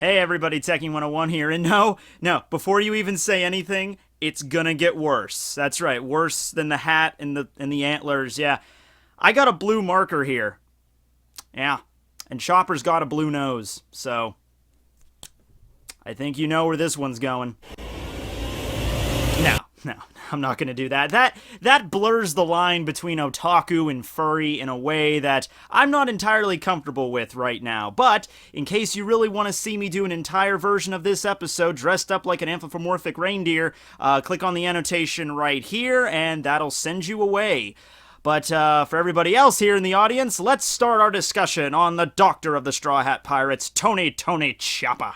Hey everybody, Tekking101 here, and no, before you even say anything, it's gonna get worse. That's right, worse than the hat and the antlers, yeah. I got a blue marker here. Yeah. And Chopper's got a blue nose, so I think you know where this one's going. No, I'm not gonna do that. That blurs the line between otaku and furry in a way that I'm not entirely comfortable with right now. But in case you really want to see me do an entire version of this episode dressed up like an anthropomorphic reindeer, click on the annotation right here, and that'll send you away. But for everybody else here in the audience, let's start our discussion on the Doctor of the Straw Hat Pirates, Tony Chopper.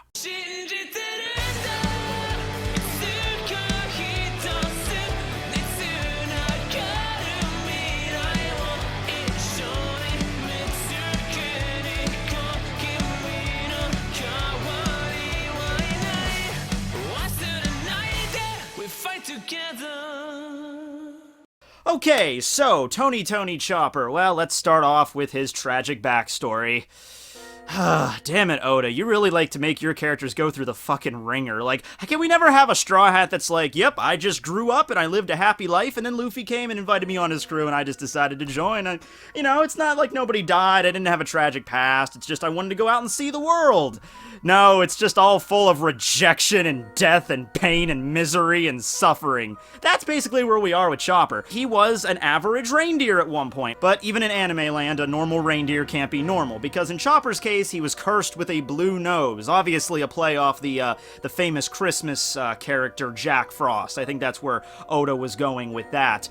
Okay, so Tony Chopper. Well, let's start off with his tragic backstory. Damn it, Oda. You really like to make your characters go through the fucking ringer. Like, can we never have a Straw Hat that's like, yep, I just grew up and I lived a happy life, and then Luffy came and invited me on his crew and I just decided to join. It's not like nobody died, I didn't have a tragic past, it's just I wanted to go out and see the world. No, it's just all full of rejection and death and pain and misery and suffering. That's basically where we are with Chopper. He was an average reindeer at one point, but even in anime land, a normal reindeer can't be normal, because in Chopper's case, he was cursed with a blue nose, obviously a play off the famous Christmas character Jack Frost. I think that's where Oda was going with that,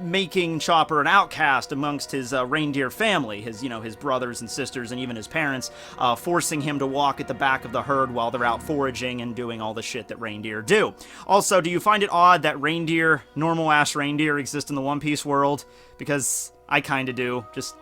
making Chopper an outcast amongst his reindeer family, his brothers and sisters and even his parents, forcing him to walk at the back of the herd while they're out foraging and doing all the shit that reindeer do. Also, do you find it odd that normal-ass reindeer exist in the One Piece world? Because I kinda do, just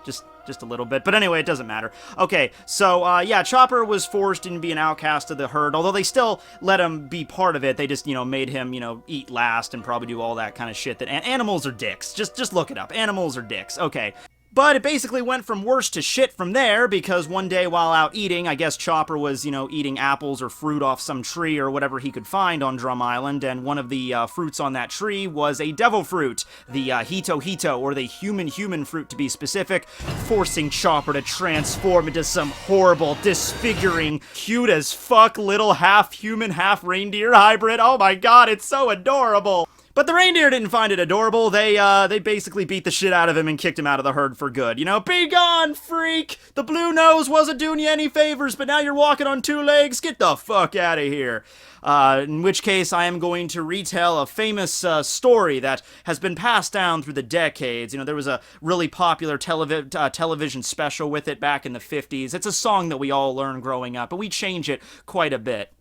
a little bit. But anyway, it doesn't matter. Okay, so, yeah, Chopper was forced into being an outcast of the herd, although they still let him be part of it. They just, made him, eat last and probably do all that kind of shit that animals are dicks. Just look it up. Animals are dicks. Okay. But it basically went from worse to shit from there, because one day while out eating, I guess Chopper was, eating apples or fruit off some tree or whatever he could find on Drum Island, and one of the fruits on that tree was a devil fruit, the Hito, or the human fruit to be specific, forcing Chopper to transform into some horrible, disfiguring, cute as fuck little half-human, half-reindeer hybrid. Oh my god, it's so adorable! But the reindeer didn't find it adorable. They basically beat the shit out of him and kicked him out of the herd for good. Be gone, freak! The blue nose wasn't doing you any favors, but now you're walking on two legs? Get the fuck out of here. In which case, I am going to retell a famous story that has been passed down through the decades. There was a really popular television special with it back in the 50s. It's a song that we all learned growing up, but we change it quite a bit.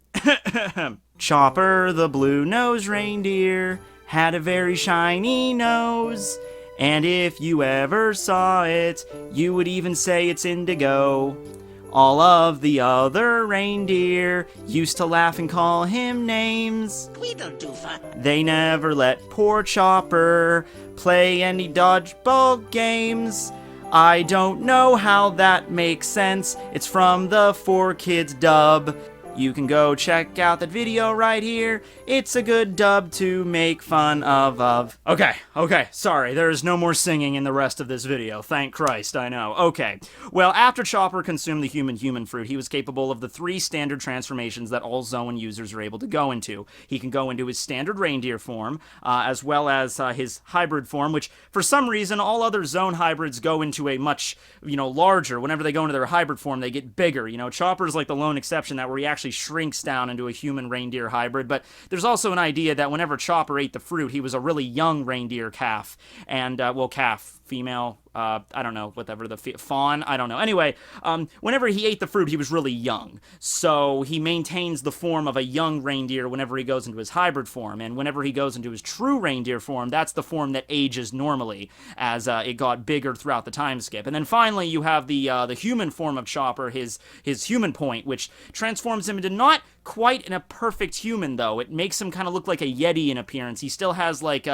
Chopper, the blue-nosed reindeer, had a very shiny nose, and if you ever saw it, you would even say it's indigo. All of the other reindeer used to laugh and call him names. They never let poor Chopper play any dodgeball games. I don't know how that makes sense. It's from the 4Kids dub. You can go check out that video right here. It's a good dub to make fun of. Okay, sorry, there is no more singing in the rest of this video. Thank Christ, I know. Okay, well, after Chopper consumed the human fruit, he was capable of the 3 standard transformations that all Zoan users are able to go into. He can go into his standard reindeer form, as well as his hybrid form, which, for some reason, all other Zoan hybrids go into a much, larger. Whenever they go into their hybrid form, they get bigger. Chopper's like the lone exception that where he actually shrinks down into a human reindeer hybrid, but there's also an idea that whenever Chopper ate the fruit, he was a really young reindeer calf, and, female, I don't know, whatever, fawn, I don't know. Anyway, whenever he ate the fruit, he was really young, so he maintains the form of a young reindeer whenever he goes into his hybrid form, and whenever he goes into his true reindeer form, that's the form that ages normally, as it got bigger throughout the time skip. And then finally, you have the human form of Chopper, his human point, which transforms him into not quite a perfect human, though. It makes him kind of look like a Yeti in appearance. He still has, like,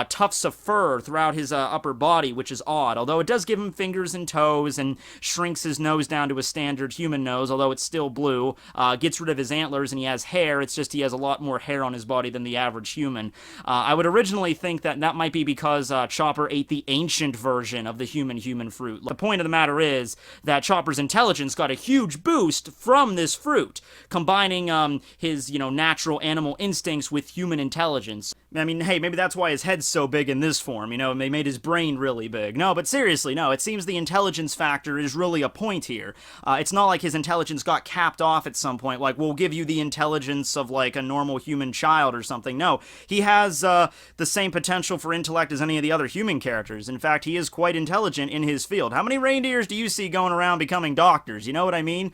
tufts of fur throughout his upper body, which is odd, although it does give him fingers and toes and shrinks his nose down to a standard human nose, although it's still blue. Gets rid of his antlers, and he has hair. It's just he has a lot more hair on his body than the average human. I would originally think that might be because Chopper ate the ancient version of the human fruit. The point of the matter is that Chopper's intelligence got a huge boost from this fruit, combining his, natural animal instincts with human intelligence. I mean, hey, maybe that's why his head's so big in this form, and they made his brain really big. No, but seriously, no, it seems the intelligence factor is really a point here. It's not like his intelligence got capped off at some point, like, we'll give you the intelligence of, like, a normal human child or something. No, he has the same potential for intellect as any of the other human characters. In fact, he is quite intelligent in his field. How many reindeers do you see going around becoming doctors? You know what I mean?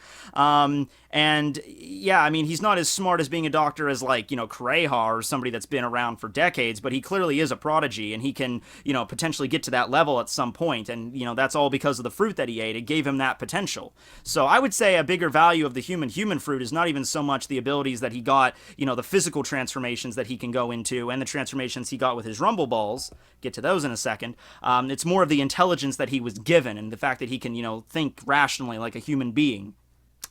And yeah, I mean, he's not as smart as being a doctor as, like, Kureha or somebody that's been around for decades, but he clearly is a prodigy, and he can, potentially get to that level at some point, and, that's all because of the fruit that he ate. It gave him that potential. So I would say a bigger value of the human fruit is not even so much the abilities that he got, the physical transformations that he can go into, and the transformations he got with his rumble balls. Get to those in a second. It's more of the intelligence that he was given, and the fact that he can, think rationally like a human being.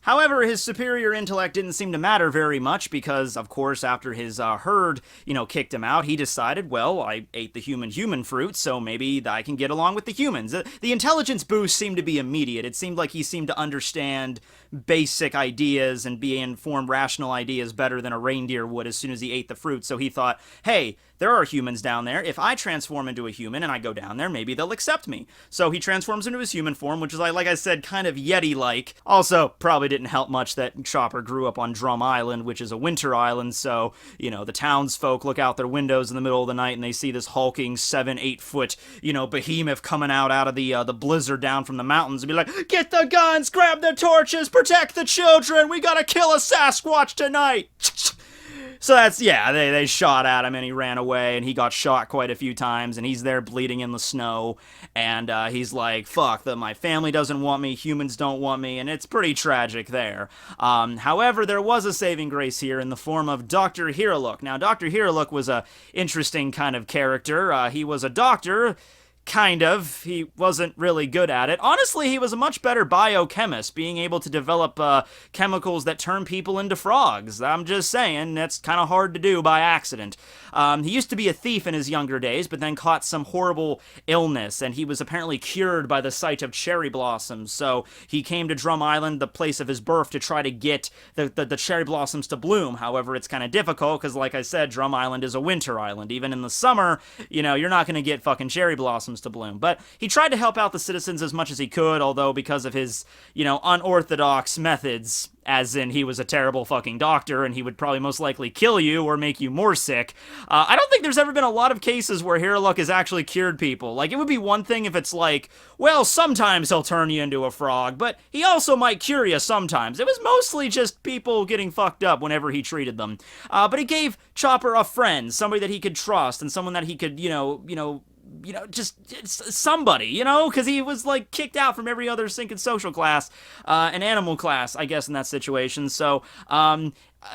However, his superior intellect didn't seem to matter very much because, of course, after his herd, kicked him out, he decided, well, I ate the human fruit, so maybe I can get along with the humans. The intelligence boost seemed to be immediate. It seemed like he seemed to understand basic ideas and be informed rational ideas better than a reindeer would as soon as he ate the fruit, so he thought, hey, there are humans down there. If I transform into a human and I go down there, maybe they'll accept me. So he transforms into his human form, which is, like I said, kind of Yeti-like. Also, probably didn't help much that Chopper grew up on Drum Island, which is a winter island, so, the townsfolk look out their windows in the middle of the night and they see this hulking 7-8 foot, behemoth coming out of the blizzard down from the mountains and be like, get the guns, grab the torches, protect the children, we gotta kill a Sasquatch tonight! So that's, yeah, they shot at him and he ran away and he got shot quite a few times and he's there bleeding in the snow and he's like, fuck, my family doesn't want me, humans don't want me, and it's pretty tragic there. However, there was a saving grace here in the form of Dr. Hiriluk. Now, Dr. Hiriluk was a interesting kind of character. He was a doctor. Kind of. He wasn't really good at it. Honestly, he was a much better biochemist, being able to develop chemicals that turn people into frogs. I'm just saying, that's kind of hard to do by accident. He used to be a thief in his younger days, but then caught some horrible illness, and he was apparently cured by the sight of cherry blossoms, so he came to Drum Island, the place of his birth, to try to get the cherry blossoms to bloom. However, it's kind of difficult, because like I said, Drum Island is a winter island. Even in the summer, you're not going to get fucking cherry blossoms to bloom. But he tried to help out the citizens as much as he could, although because of his, unorthodox methods, as in he was a terrible fucking doctor and he would probably most likely kill you or make you more sick. I don't think there's ever been a lot of cases where Hiriluk has actually cured people. Like, it would be one thing if it's like, well, sometimes he'll turn you into a frog, but he also might cure you sometimes. It was mostly just people getting fucked up whenever he treated them. But he gave Chopper a friend, somebody that he could trust and someone that he could, just somebody, because he was, like, kicked out from every other sinking social class, and animal class, I guess, in that situation. So,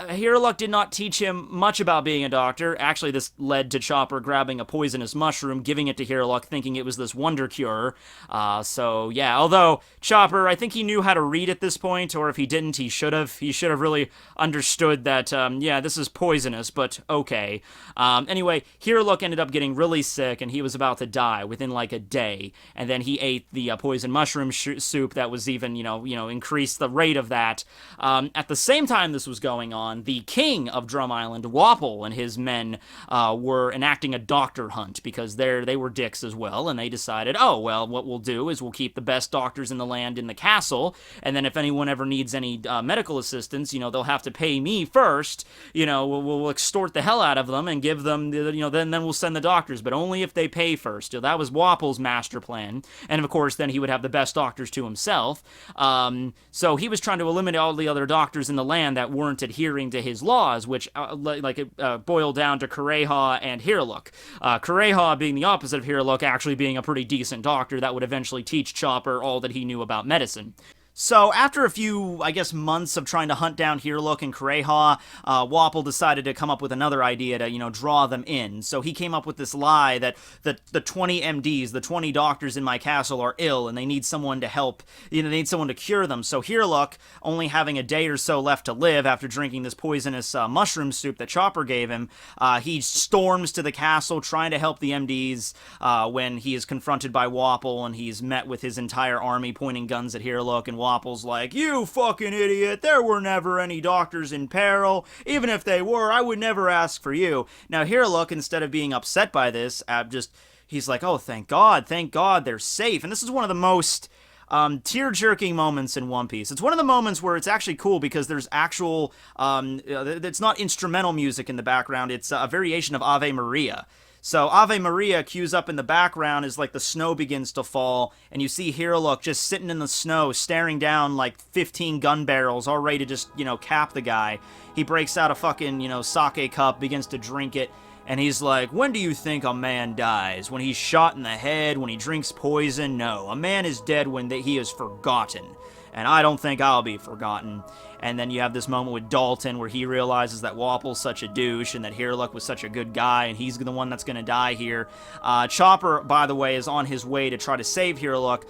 Hiriluk did not teach him much about being a doctor. Actually, this led to Chopper grabbing a poisonous mushroom, giving it to Hiriluk, thinking it was this wonder cure. So, yeah, although Chopper, I think he knew how to read at this point, or if he didn't, he should have. He should have really understood that, yeah, this is poisonous, but okay. Anyway, Hiriluk ended up getting really sick, and he was about to die within, like, a day. And then he ate the poison mushroom soup that was even, increased the rate of that. At the same time this was going on, the king of Drum Island, Wapple, and his men were enacting a doctor hunt because they were dicks as well, and they decided, oh, well, what we'll do is we'll keep the best doctors in the land in the castle, and then if anyone ever needs any medical assistance, they'll have to pay me first, we'll extort the hell out of them and give them, then we'll send the doctors, but only if they pay first. That was Wapple's master plan, and of course, then he would have the best doctors to himself. So he was trying to eliminate all the other doctors in the land that weren't adhering to his laws, which boiled down to Kureha and Hiriluk. Kureha being the opposite of Hiriluk, actually being a pretty decent doctor that would eventually teach Chopper all that he knew about medicine. So after a few, I guess, months of trying to hunt down Hiriluk and Kureha, Wapol decided to come up with another idea to, draw them in. So he came up with this lie that the 20 MDs, the 20 doctors in my castle are ill and they need someone to help, they need someone to cure them. So Hiriluk, only having a day or so left to live after drinking this poisonous mushroom soup that Chopper gave him, he storms to the castle trying to help the MDs when he is confronted by Wapol and he's met with his entire army pointing guns at Hiriluk, and Wapol's like, "You fucking idiot, there were never any doctors in peril. Even if they were, I would never ask for you." Now Hiriluk, instead of being upset by this, he's like, "Oh, thank God, they're safe." And this is one of the most tear-jerking moments in One Piece. It's one of the moments where it's actually cool because there's actual, it's not instrumental music in the background, it's a variation of Ave Maria. So Ave Maria cues up in the background as like the snow begins to fall, and you see Hiriluk just sitting in the snow, staring down like 15 gun barrels, all ready to just, cap the guy. He breaks out a fucking, sake cup, begins to drink it, and he's like, "When do you think a man dies? When he's shot in the head? When he drinks poison? No, a man is dead when he is forgotten. And I don't think I'll be forgotten." And then you have this moment with Dalton where he realizes that Wapol's such a douche and that Hiriluk was such a good guy and he's the one that's going to die here. Chopper, by the way, is on his way to try to save Hiriluk.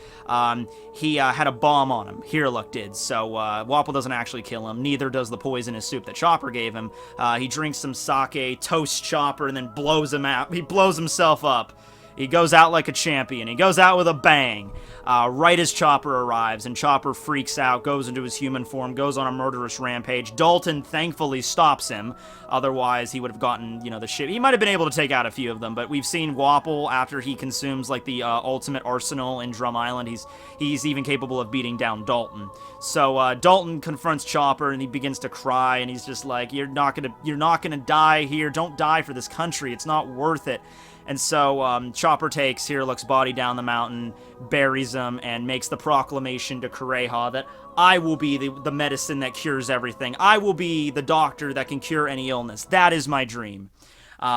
He had a bomb on him. Hiriluk did. So Wapol doesn't actually kill him. Neither does the poisonous soup that Chopper gave him. He drinks some sake, toasts Chopper, and then blows him out. He blows himself up. He goes out like a champion. He goes out with a bang. Right as Chopper arrives, and Chopper freaks out, goes into his human form, goes on a murderous rampage. Dalton thankfully stops him. Otherwise, he would have gotten, the ship. He might have been able to take out a few of them, but we've seen Wapol, after he consumes, like, the ultimate arsenal in Drum Island, he's even capable of beating down Dalton. So, Dalton confronts Chopper, and he begins to cry, and he's just like, you're not gonna die here. Don't die for this country. It's not worth it." And so Chopper takes Hiriluk's body down the mountain, buries him, and makes the proclamation to Kureha that I will be the medicine that cures everything. I will be the doctor that can cure any illness. That is my dream.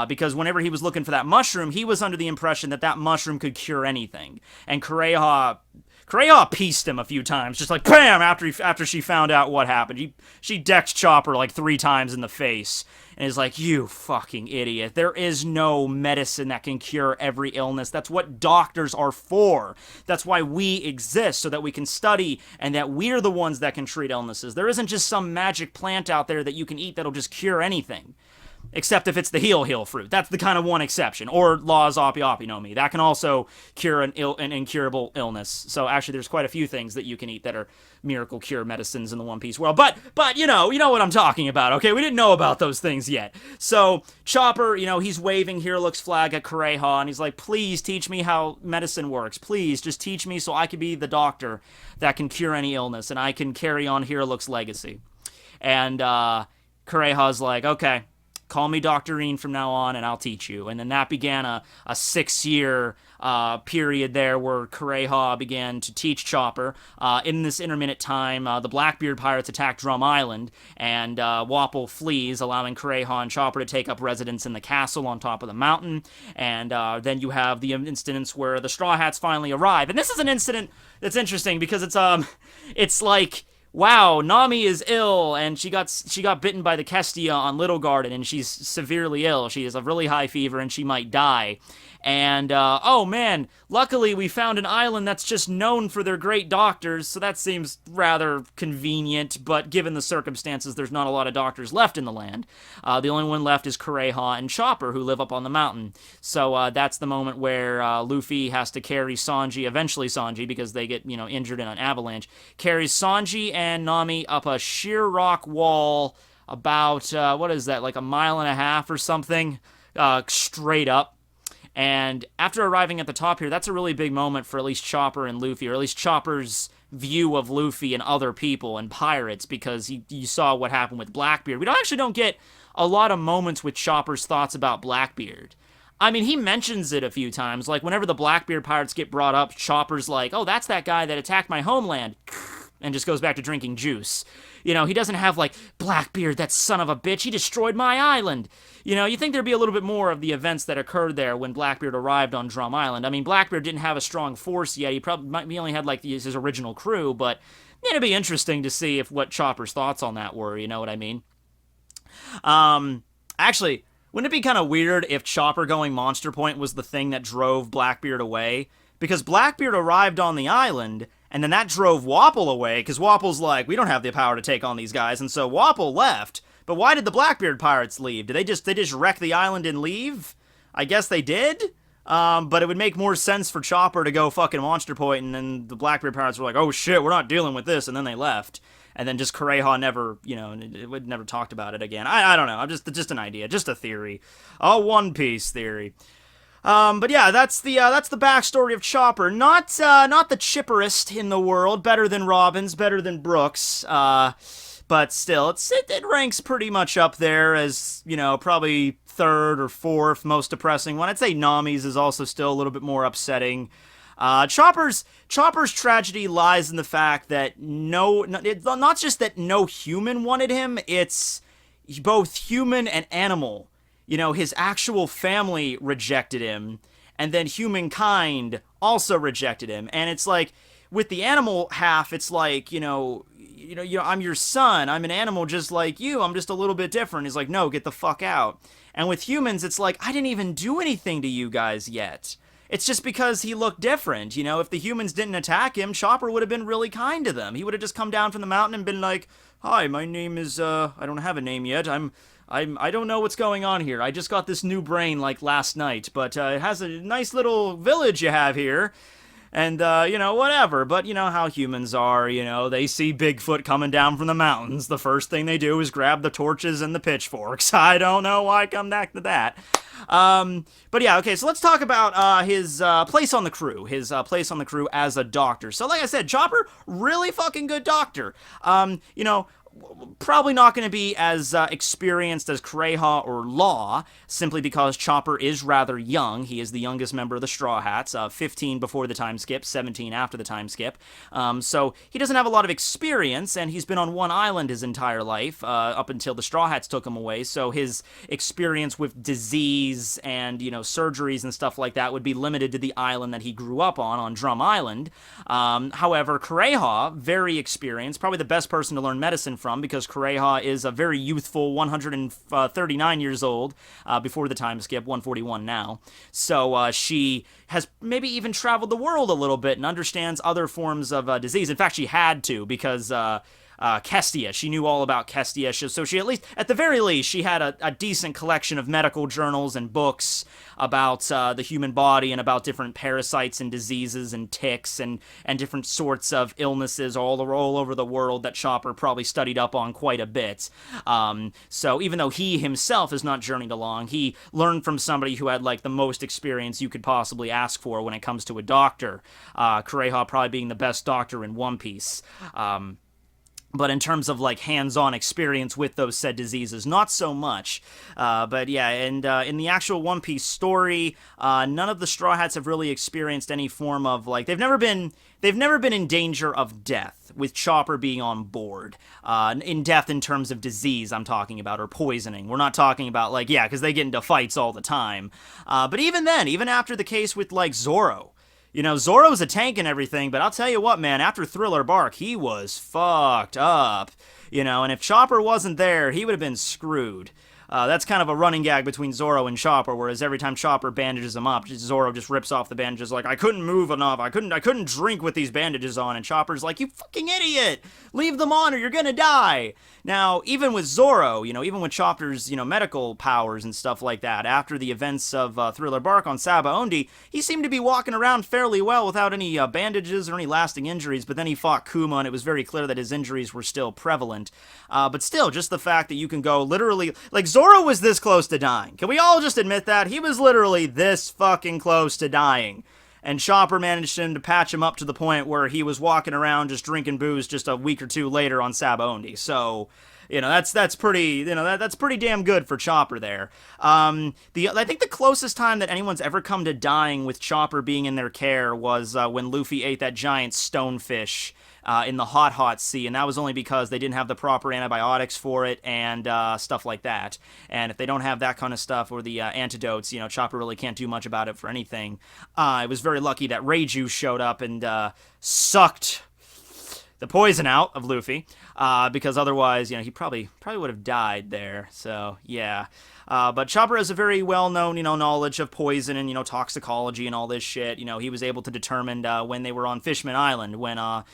Because whenever he was looking for that mushroom, he was under the impression that mushroom could cure anything. And Kureha pieced him a few times, just like bam, after she found out what happened. She decked Chopper like 3 times in the face. And is like, "You fucking idiot. There is no medicine that can cure every illness. That's what doctors are for. That's why we exist, so that we can study and that we're the ones that can treat illnesses. There isn't just some magic plant out there that you can eat that'll just cure anything. Except if it's the heel fruit. That's the kind of one exception. Or Law's Opi no Mi. That can also cure an incurable illness. So actually there's quite a few things that you can eat that are miracle cure medicines in the One Piece world. But you know what I'm talking about, okay? We didn't know about those things yet. So Chopper, he's waving Hiriluk's flag at Kureha, and he's like, "Please teach me how medicine works. Please, just teach me so I can be the doctor that can cure any illness, and I can carry on Hiriluk's legacy." And Kureha's like, "Okay, call me Dr. Reen from now on, and I'll teach you." And then that began a 6-year period there where Kureha began to teach Chopper. In this intermittent time, the Blackbeard pirates attack Drum Island, and Wapol flees, allowing Kureha and Chopper to take up residence in the castle on top of the mountain. And then you have the incidents where the Straw Hats finally arrive. And this is an incident that's interesting because it's like, wow, Nami is ill, and she got bitten by the Kestia on Little Garden, and she's severely ill. She has a really high fever, and she might die. And, oh man, luckily we found an island that's just known for their great doctors, so that seems rather convenient, but given the circumstances, there's not a lot of doctors left in the land. The only one left is Kureha and Chopper, who live up on the mountain. So, that's the moment where, Luffy has to carry eventually Sanji, because they get, injured in an avalanche, carries Sanji and Nami up a sheer rock wall about, what is that, like a mile and a half or something, straight up. And after arriving at the top here, that's a really big moment for at least Chopper and Luffy, or at least Chopper's view of Luffy and other people and pirates, because you saw what happened with Blackbeard. We actually don't get a lot of moments with Chopper's thoughts about Blackbeard. I mean, he mentions it a few times, like whenever the Blackbeard pirates get brought up, Chopper's like, "Oh, that's that guy that attacked my homeland," and just goes back to drinking juice. He doesn't have, like, "Blackbeard, that son of a bitch, he destroyed my island." You think there'd be a little bit more of the events that occurred there when Blackbeard arrived on Drum Island. I mean, Blackbeard didn't have a strong force yet. He only had, like, his original crew, but It'd be interesting to see if what Chopper's thoughts on that were, you know what I mean? Actually, wouldn't it be kind of weird if Chopper going Monster Point was the thing that drove Blackbeard away? Because Blackbeard arrived on the island, and then that drove Wapple away, because Wapple's like, we don't have the power to take on these guys, and so Wapple left. But why did the Blackbeard pirates leave? Did they just wreck the island and leave? I guess they did. But it would make more sense for Chopper to go fucking Monster Point, and then the Blackbeard pirates were like, oh shit, we're not dealing with this, and then they left. And then just Kureha never, it never talked about it again. I don't know. I'm just an idea, just a theory, a One Piece theory. But yeah, that's the backstory of Chopper. Not the chipperest in the world. Better than Robin's, better than Brook's. But still, it ranks pretty much up there as, probably third or fourth most depressing one. I'd say Nami's is also still a little bit more upsetting. Chopper's tragedy lies in the fact that it's not just that no human wanted him, it's both human and animal. His actual family rejected him, and then humankind also rejected him. And it's like, with the animal half, it's like, I'm your son. I'm an animal just like you. I'm just a little bit different. He's like, no, get the fuck out. And with humans, it's like, I didn't even do anything to you guys yet. It's just because he looked different. If the humans didn't attack him, Chopper would have been really kind to them. He would have just come down from the mountain and been like, hi, my name is, I don't have a name yet. I don't know what's going on here. I just got this new brain like last night, but it has a nice little village you have here. And, whatever. But you know how humans are, they see Bigfoot coming down from the mountains. The first thing they do is grab the torches and the pitchforks. I don't know why I come back to that. But yeah, okay, so let's talk about his place on the crew. His place on the crew as a doctor. So like I said, Chopper, really fucking good doctor. Probably not going to be as experienced as Kureha or Law, simply because Chopper is rather young. He is the youngest member of the Straw Hats, 15 before the time skip, 17 after the time skip. So he doesn't have a lot of experience, and he's been on one island his entire life, up until the Straw Hats took him away. So his experience with disease and, surgeries and stuff like that would be limited to the island that he grew up on Drum Island. However, Kureha, very experienced, probably the best person to learn medicine from, because Kureha is a very youthful 139 years old before the time skip, 141 now. So she has maybe even traveled the world a little bit and understands other forms of disease. In fact, she had to, because Kestia. She knew all about Kestia, so she at the very least, she had a decent collection of medical journals and books about the human body and about different parasites and diseases and ticks and different sorts of illnesses all over the world that Chopper probably studied up on quite a bit. So even though he himself has not journeyed along, he learned from somebody who had like the most experience you could possibly ask for when it comes to a doctor. Kureha probably being the best doctor in One Piece. But in terms of like hands-on experience with those said diseases, not so much. But yeah, and in the actual One Piece story, none of the Straw Hats have really experienced any form of like they've never been in danger of death with Chopper being on board. In death in terms of disease, I'm talking about, or poisoning. We're not talking about like because they get into fights all the time. But even then, even after the case with like Zoro. Zoro's a tank and everything, but I'll tell you what, man, after Thriller Bark, he was fucked up. And if Chopper wasn't there, he would have been screwed. That's kind of a running gag between Zoro and Chopper, whereas every time Chopper bandages him up, Zoro just rips off the bandages like, I couldn't move enough, I couldn't drink with these bandages on, and Chopper's like, you fucking idiot! Leave them on or you're gonna die! Now, even with Zoro, even with Chopper's, medical powers and stuff like that, after the events of Thriller Bark on Sabaody, he seemed to be walking around fairly well without any bandages or any lasting injuries, but then he fought Kuma, and it was very clear that his injuries were still prevalent. But still, just the fact that you can go literally, like, Zoro was this close to dying. Can we all just admit that? He was literally this fucking close to dying. And Chopper managed him to patch him up to the point where he was walking around just drinking booze just a week or two later on Sabaody. So, that's pretty, that's pretty damn good for Chopper there. I think the closest time that anyone's ever come to dying with Chopper being in their care was when Luffy ate that giant stonefish in the hot sea, and that was only because they didn't have the proper antibiotics for it and stuff like that. And if they don't have that kind of stuff or the antidotes, Chopper really can't do much about it for anything. It was very lucky that Reiju showed up and sucked the poison out of Luffy, because otherwise, he probably would have died there. So yeah. But Chopper has a very well-known, knowledge of poison and, toxicology and all this shit. He was able to determine when they were on Fishman Island, when, Hyozu,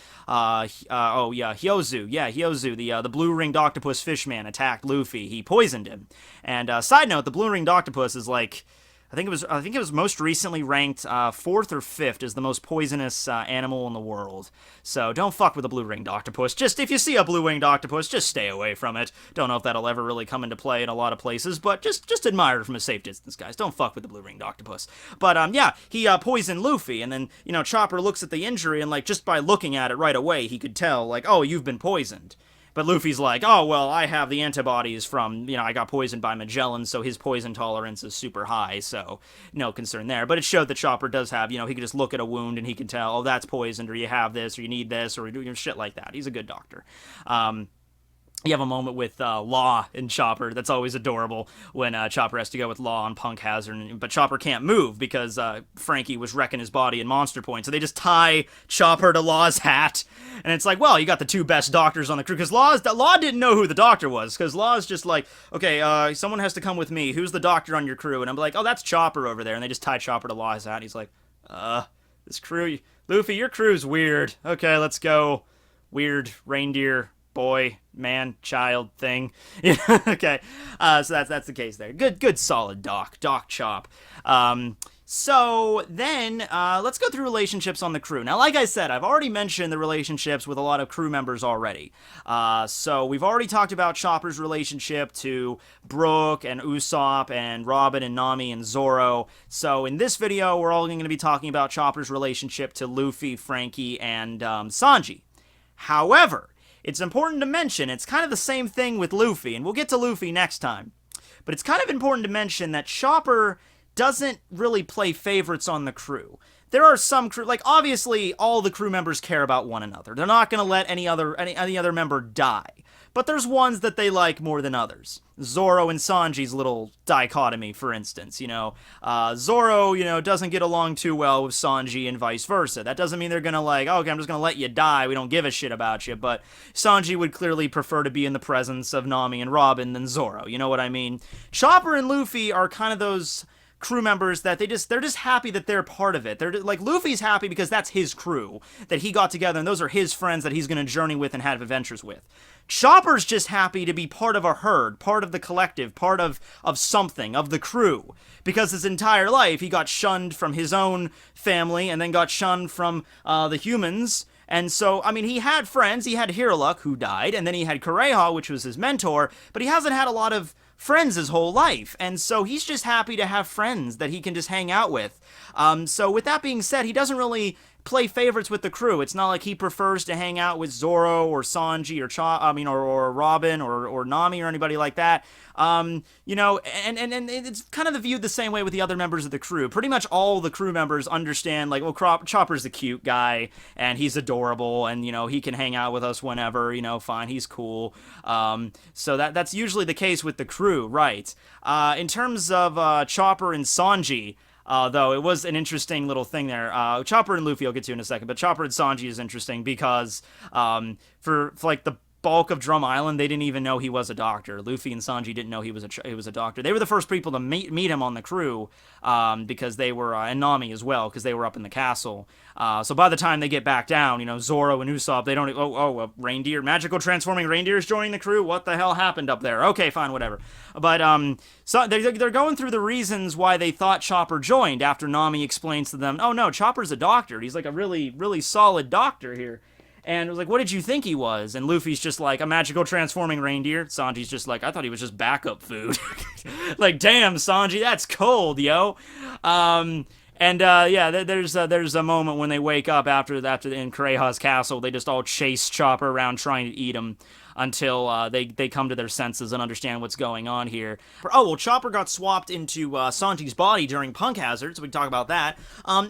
the blue-ringed octopus fishman attacked Luffy. He poisoned him. And, side note, the blue-ringed octopus is like, I think it was most recently ranked 4th or 5th as the most poisonous animal in the world. So don't fuck with a blue-ringed octopus. Just if you see a blue-winged octopus, just stay away from it. Don't know if that'll ever really come into play in a lot of places, but just admire it from a safe distance, guys. Don't fuck with the blue-ringed octopus. But he poisoned Luffy, and then Chopper looks at the injury, and like just by looking at it right away, he could tell like, oh, you've been poisoned. But Luffy's like, oh, well, I have the antibodies from, I got poisoned by Magellan, so his poison tolerance is super high, so no concern there. But it showed that Chopper does have, he could just look at a wound and he can tell, oh, that's poisoned, or you have this, or you need this, or shit like that. He's a good doctor. You have a moment with Law and Chopper that's always adorable when Chopper has to go with Law on Punk Hazard, but Chopper can't move because Franky was wrecking his body in Monster Point, so they just tie Chopper to Law's hat, and it's like, well, you got the two best doctors on the crew, because Law didn't know who the doctor was, because Law's just like, okay, someone has to come with me, who's the doctor on your crew? And I'm like, oh, that's Chopper over there, and they just tie Chopper to Law's hat, and he's like, this crew, Luffy, your crew's weird, okay, let's go, weird reindeer boy, man, child thing. Okay. So that's the case there. Good, solid Doc Chop. So then, let's go through relationships on the crew. Now, like I said, I've already mentioned the relationships with a lot of crew members already. So we've already talked about Chopper's relationship to Brook and Usopp and Robin and Nami and Zoro. So in this video, we're all going to be talking about Chopper's relationship to Luffy, Franky, and Sanji. However, it's important to mention, it's kind of the same thing with Luffy, and we'll get to Luffy next time. But it's kind of important to mention that Chopper doesn't really play favorites on the crew. There are some crew, like obviously all the crew members care about one another. They're not going to let any other member die. But there's ones that they like more than others. Zoro and Sanji's little dichotomy, for instance, Zoro, doesn't get along too well with Sanji and vice versa. That doesn't mean they're gonna like, oh, okay, I'm just gonna let you die, we don't give a shit about you, but Sanji would clearly prefer to be in the presence of Nami and Robin than Zoro, you know what I mean? Chopper and Luffy are kind of those crew members that they're just happy that they're part of it. They're like, Luffy's happy because that's his crew that he got together, and those are his friends that he's going to journey with and have adventures with. Chopper's just happy to be part of a herd, part of the collective, part of something, of the crew, because his entire life he got shunned from his own family and then got shunned from the humans. And so, I mean, he had friends. He had Hiriluk, who died, and then he had Kureha, which was his mentor, but he hasn't had a lot of friends his whole life, and so he's just happy to have friends that he can just hang out with. So with that being said, he doesn't really play favorites with the crew. It's not like he prefers to hang out with Zoro or Sanji or Robin or Nami or anybody like that. And it's kind of viewed the same way with the other members of the crew. Pretty much all the crew members understand, like, well, Chopper's a cute guy, and he's adorable, and, he can hang out with us whenever, fine, he's cool. So that's usually the case with the crew, right? In terms of Chopper and Sanji, though, it was an interesting little thing there. Chopper and Luffy I'll get to in a second, but Chopper and Sanji is interesting because for like the bulk of Drum Island, they didn't even know he was a doctor. Luffy and Sanji didn't know he was a doctor. They were the first people to meet him on the crew because they were, and Nami as well, because they were up in the castle. So by the time they get back down, Zoro and Usopp, they don't, a reindeer, magical transforming reindeers joining the crew? What the hell happened up there? Okay, fine, whatever. But so they're going through the reasons why they thought Chopper joined after Nami explains to them, oh no, Chopper's a doctor. He's like a really, really solid doctor here. And it was like, what did you think he was? And Luffy's just like, a magical transforming reindeer. Sanji's just like, I thought he was just backup food. Like, damn, Sanji, that's cold, yo. There's a moment when they wake up after in Kureha's castle. They just all chase Chopper around trying to eat him until they come to their senses and understand what's going on here. Chopper got swapped into Sanji's body during Punk Hazard, so we can talk about that.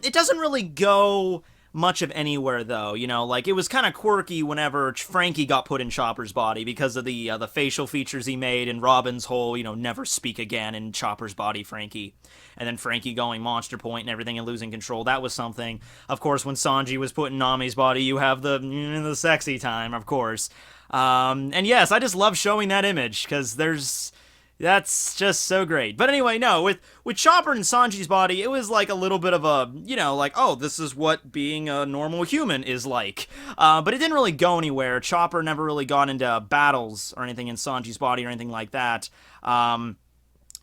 It doesn't really go much of anywhere, though. You know, like, it was kind of quirky whenever Franky got put in Chopper's body because of the facial features he made and Robin's whole, you know, never speak again in Chopper's body, Franky. And then Franky going Monster Point and everything and losing control. That was something. Of course, when Sanji was put in Nami's body, you have the sexy time, of course. And yes, I just love showing that image because that's just so great. But anyway, no, with Chopper and Sanji's body, it was like a little bit of a, you know, like, oh, this is what being a normal human is like. But it didn't really go anywhere. Chopper never really got into battles or anything in Sanji's body or anything like that.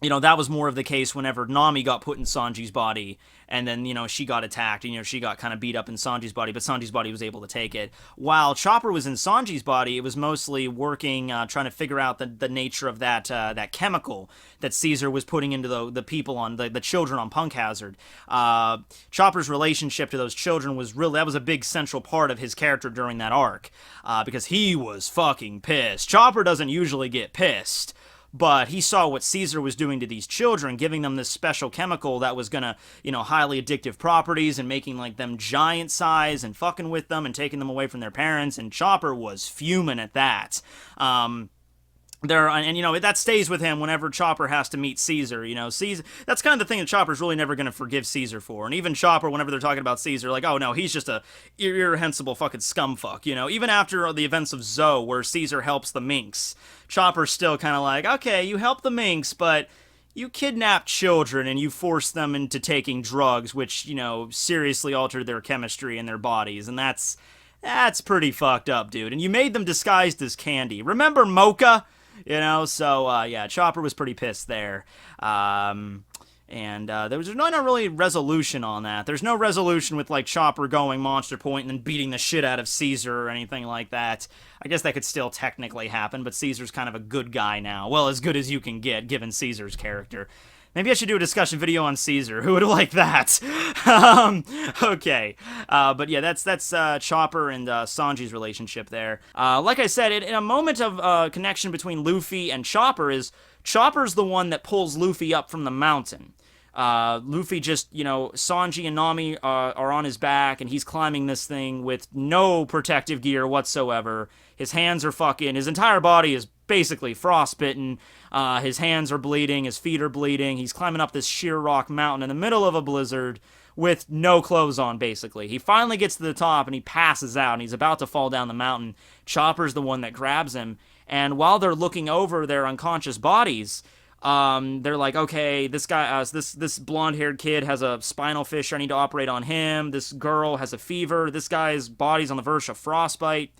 You know, that was more of the case whenever Nami got put in Sanji's body, and then, you know, she got attacked, and, you know, she got kind of beat up in Sanji's body, but Sanji's body was able to take it. While Chopper was in Sanji's body, it was mostly working, trying to figure out the nature of that chemical that Caesar was putting into the people on, the children on Punk Hazard. Chopper's relationship to those children was really, that was a big central part of his character during that arc, because he was fucking pissed. Chopper doesn't usually get pissed, but he saw what Caesar was doing to these children, giving them this special chemical that was gonna, you know, highly addictive properties and making, like, them giant size and fucking with them and taking them away from their parents, and Chopper was fuming at that. And, you know, that stays with him whenever Chopper has to meet Caesar, you know. Caesar, that's kind of the thing that Chopper's really never going to forgive Caesar for. And even Chopper, whenever they're talking about Caesar, like, oh no, he's just a irrehensible fucking scumfuck, you know. Even after the events of Zoe, where Caesar helps the minks, Chopper's still kind of like, okay, you help the minks, but you kidnap children and you force them into taking drugs, which, you know, seriously altered their chemistry and their bodies, and that's pretty fucked up, dude. And you made them disguised as candy. Remember Mocha? You know, so, yeah, Chopper was pretty pissed there. And there was not really resolution on that. There's no resolution with, like, Chopper going Monster Point and then beating the shit out of Caesar or anything like that. I guess that could still technically happen, but Caesar's kind of a good guy now. Well, as good as you can get, given Caesar's character. Maybe I should do a discussion video on Caesar. Who would like that? Okay. But yeah, that's Chopper and Sanji's relationship there. Like I said, in a moment of connection between Luffy and Chopper is Chopper's the one that pulls Luffy up from the mountain. Luffy just, you know, Sanji and Nami are on his back, and he's climbing this thing with no protective gear whatsoever. His hands are fucking, his entire body is basically frostbitten. His hands are bleeding, his feet are bleeding. He's climbing up this sheer rock mountain in the middle of a blizzard with no clothes on, basically. He finally gets to the top, and he passes out, and he's about to fall down the mountain. Chopper's the one that grabs him, and while they're looking over their unconscious bodies, they're like, okay, this guy, this blonde-haired kid has a spinal fissure. I need to operate on him. This girl has a fever. This guy's body's on the verge of frostbite.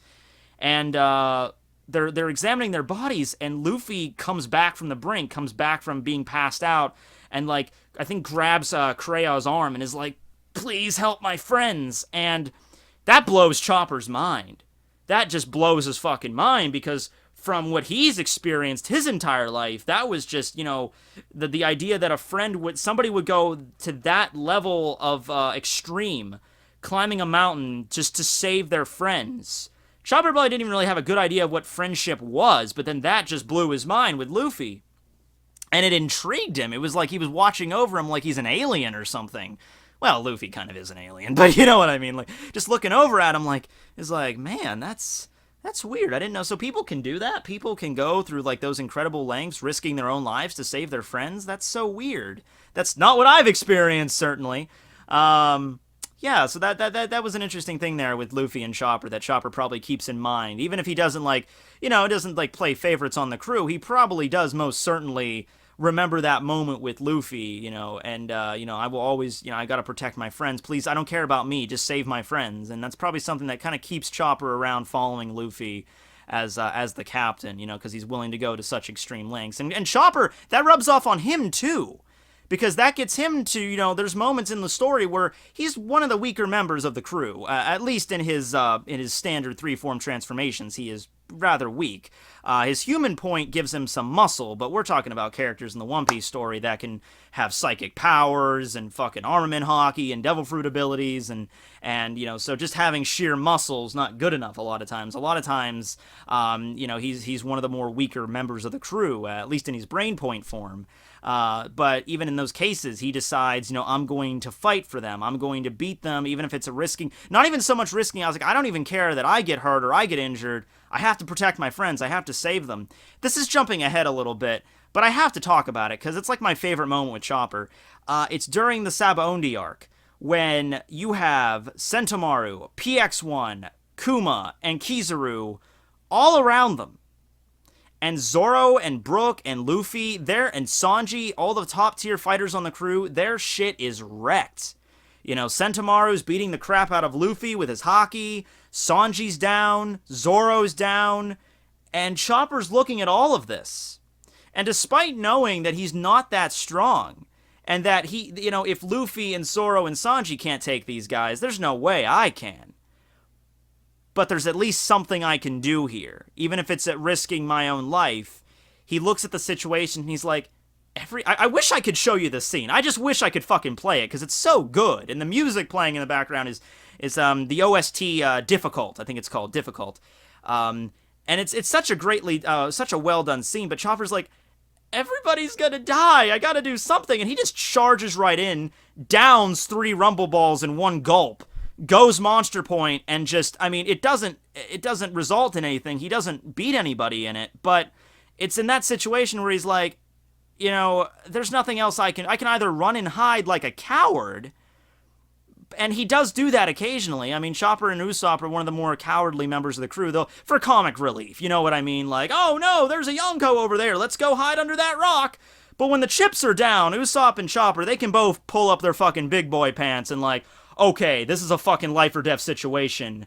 And they're examining their bodies, and Luffy comes back from the brink, comes back from being passed out, and, like, I think grabs Kureha's arm and is like, please help my friends. And that blows Chopper's mind. That just blows his fucking mind, because from what he's experienced his entire life, that was just, you know, the idea that somebody would go to that level of extreme, climbing a mountain just to save their friends. Chopper probably didn't even really have a good idea of what friendship was, but then that just blew his mind with Luffy. And it intrigued him. It was like he was watching over him like he's an alien or something. Well, Luffy kind of is an alien, but you know what I mean. Like, just looking over at him, like, is like, man, that's weird. I didn't know. So people can do that? People can go through, like, those incredible lengths, risking their own lives to save their friends? That's so weird. That's not what I've experienced, certainly. Yeah, so that was an interesting thing there with Luffy and Chopper that Chopper probably keeps in mind. Even if he doesn't, like, you know, doesn't, like, play favorites on the crew, he probably does most certainly remember that moment with Luffy, you know, and, you know, I will always, you know, I gotta protect my friends. Please, I don't care about me, just save my friends. And that's probably something that kind of keeps Chopper around following Luffy as the captain, you know, because he's willing to go to such extreme lengths. And Chopper, that rubs off on him, too. Because that gets him to, you know, there's moments in the story where he's one of the weaker members of the crew. At least in his standard 3-form transformations, he is rather weak. His human point gives him some muscle, but we're talking about characters in the One Piece story that can have psychic powers and fucking armament hockey and devil fruit abilities, and so just having sheer muscle's not good enough a lot of times. A lot of times, he's one of the more weaker members of the crew, at least in his brain point form. But even in those cases, he decides, I'm going to fight for them. I'm going to beat them, even if it's a risking, not even so much risking. I was like, I don't even care that I get hurt or I get injured. I have to protect my friends. I have to save them. This is jumping ahead a little bit, but I have to talk about it because it's like my favorite moment with Chopper. It's during the Sabaody arc when you have Sentomaru, PX1, Kuma, and Kizaru all around them. And Zoro and Brook and Luffy, and Sanji, all the top tier fighters on the crew, their shit is wrecked. Sentomaru's beating the crap out of Luffy with his haki, Sanji's down, Zoro's down, and Chopper's looking at all of this. And despite knowing that he's not that strong, and that if Luffy and Zoro and Sanji can't take these guys, there's no way I can. But there's at least something I can do here, even if it's at risking my own life. He looks at the situation and he's like, I wish I could show you this scene. I just wish I could fucking play it, because it's so good. And the music playing in the background is the OST Difficult. I think it's called Difficult. And it's such a well done scene. But Chopper's like, everybody's gonna die. I gotta do something. And he just charges right in, downs 3 Rumble Balls in one gulp, goes Monster Point, and just, it doesn't result in anything. He doesn't beat anybody in it. But it's in that situation where he's like, there's nothing else I can either run and hide like a coward, and he does do that occasionally. Chopper and Usopp are one of the more cowardly members of the crew, though, for comic relief, you know what I mean? Like, oh no, there's a Yonko over there, let's go hide under that rock. But when the chips are down, Usopp and Chopper, they can both pull up their fucking big boy pants and like, okay, this is a fucking life or death situation.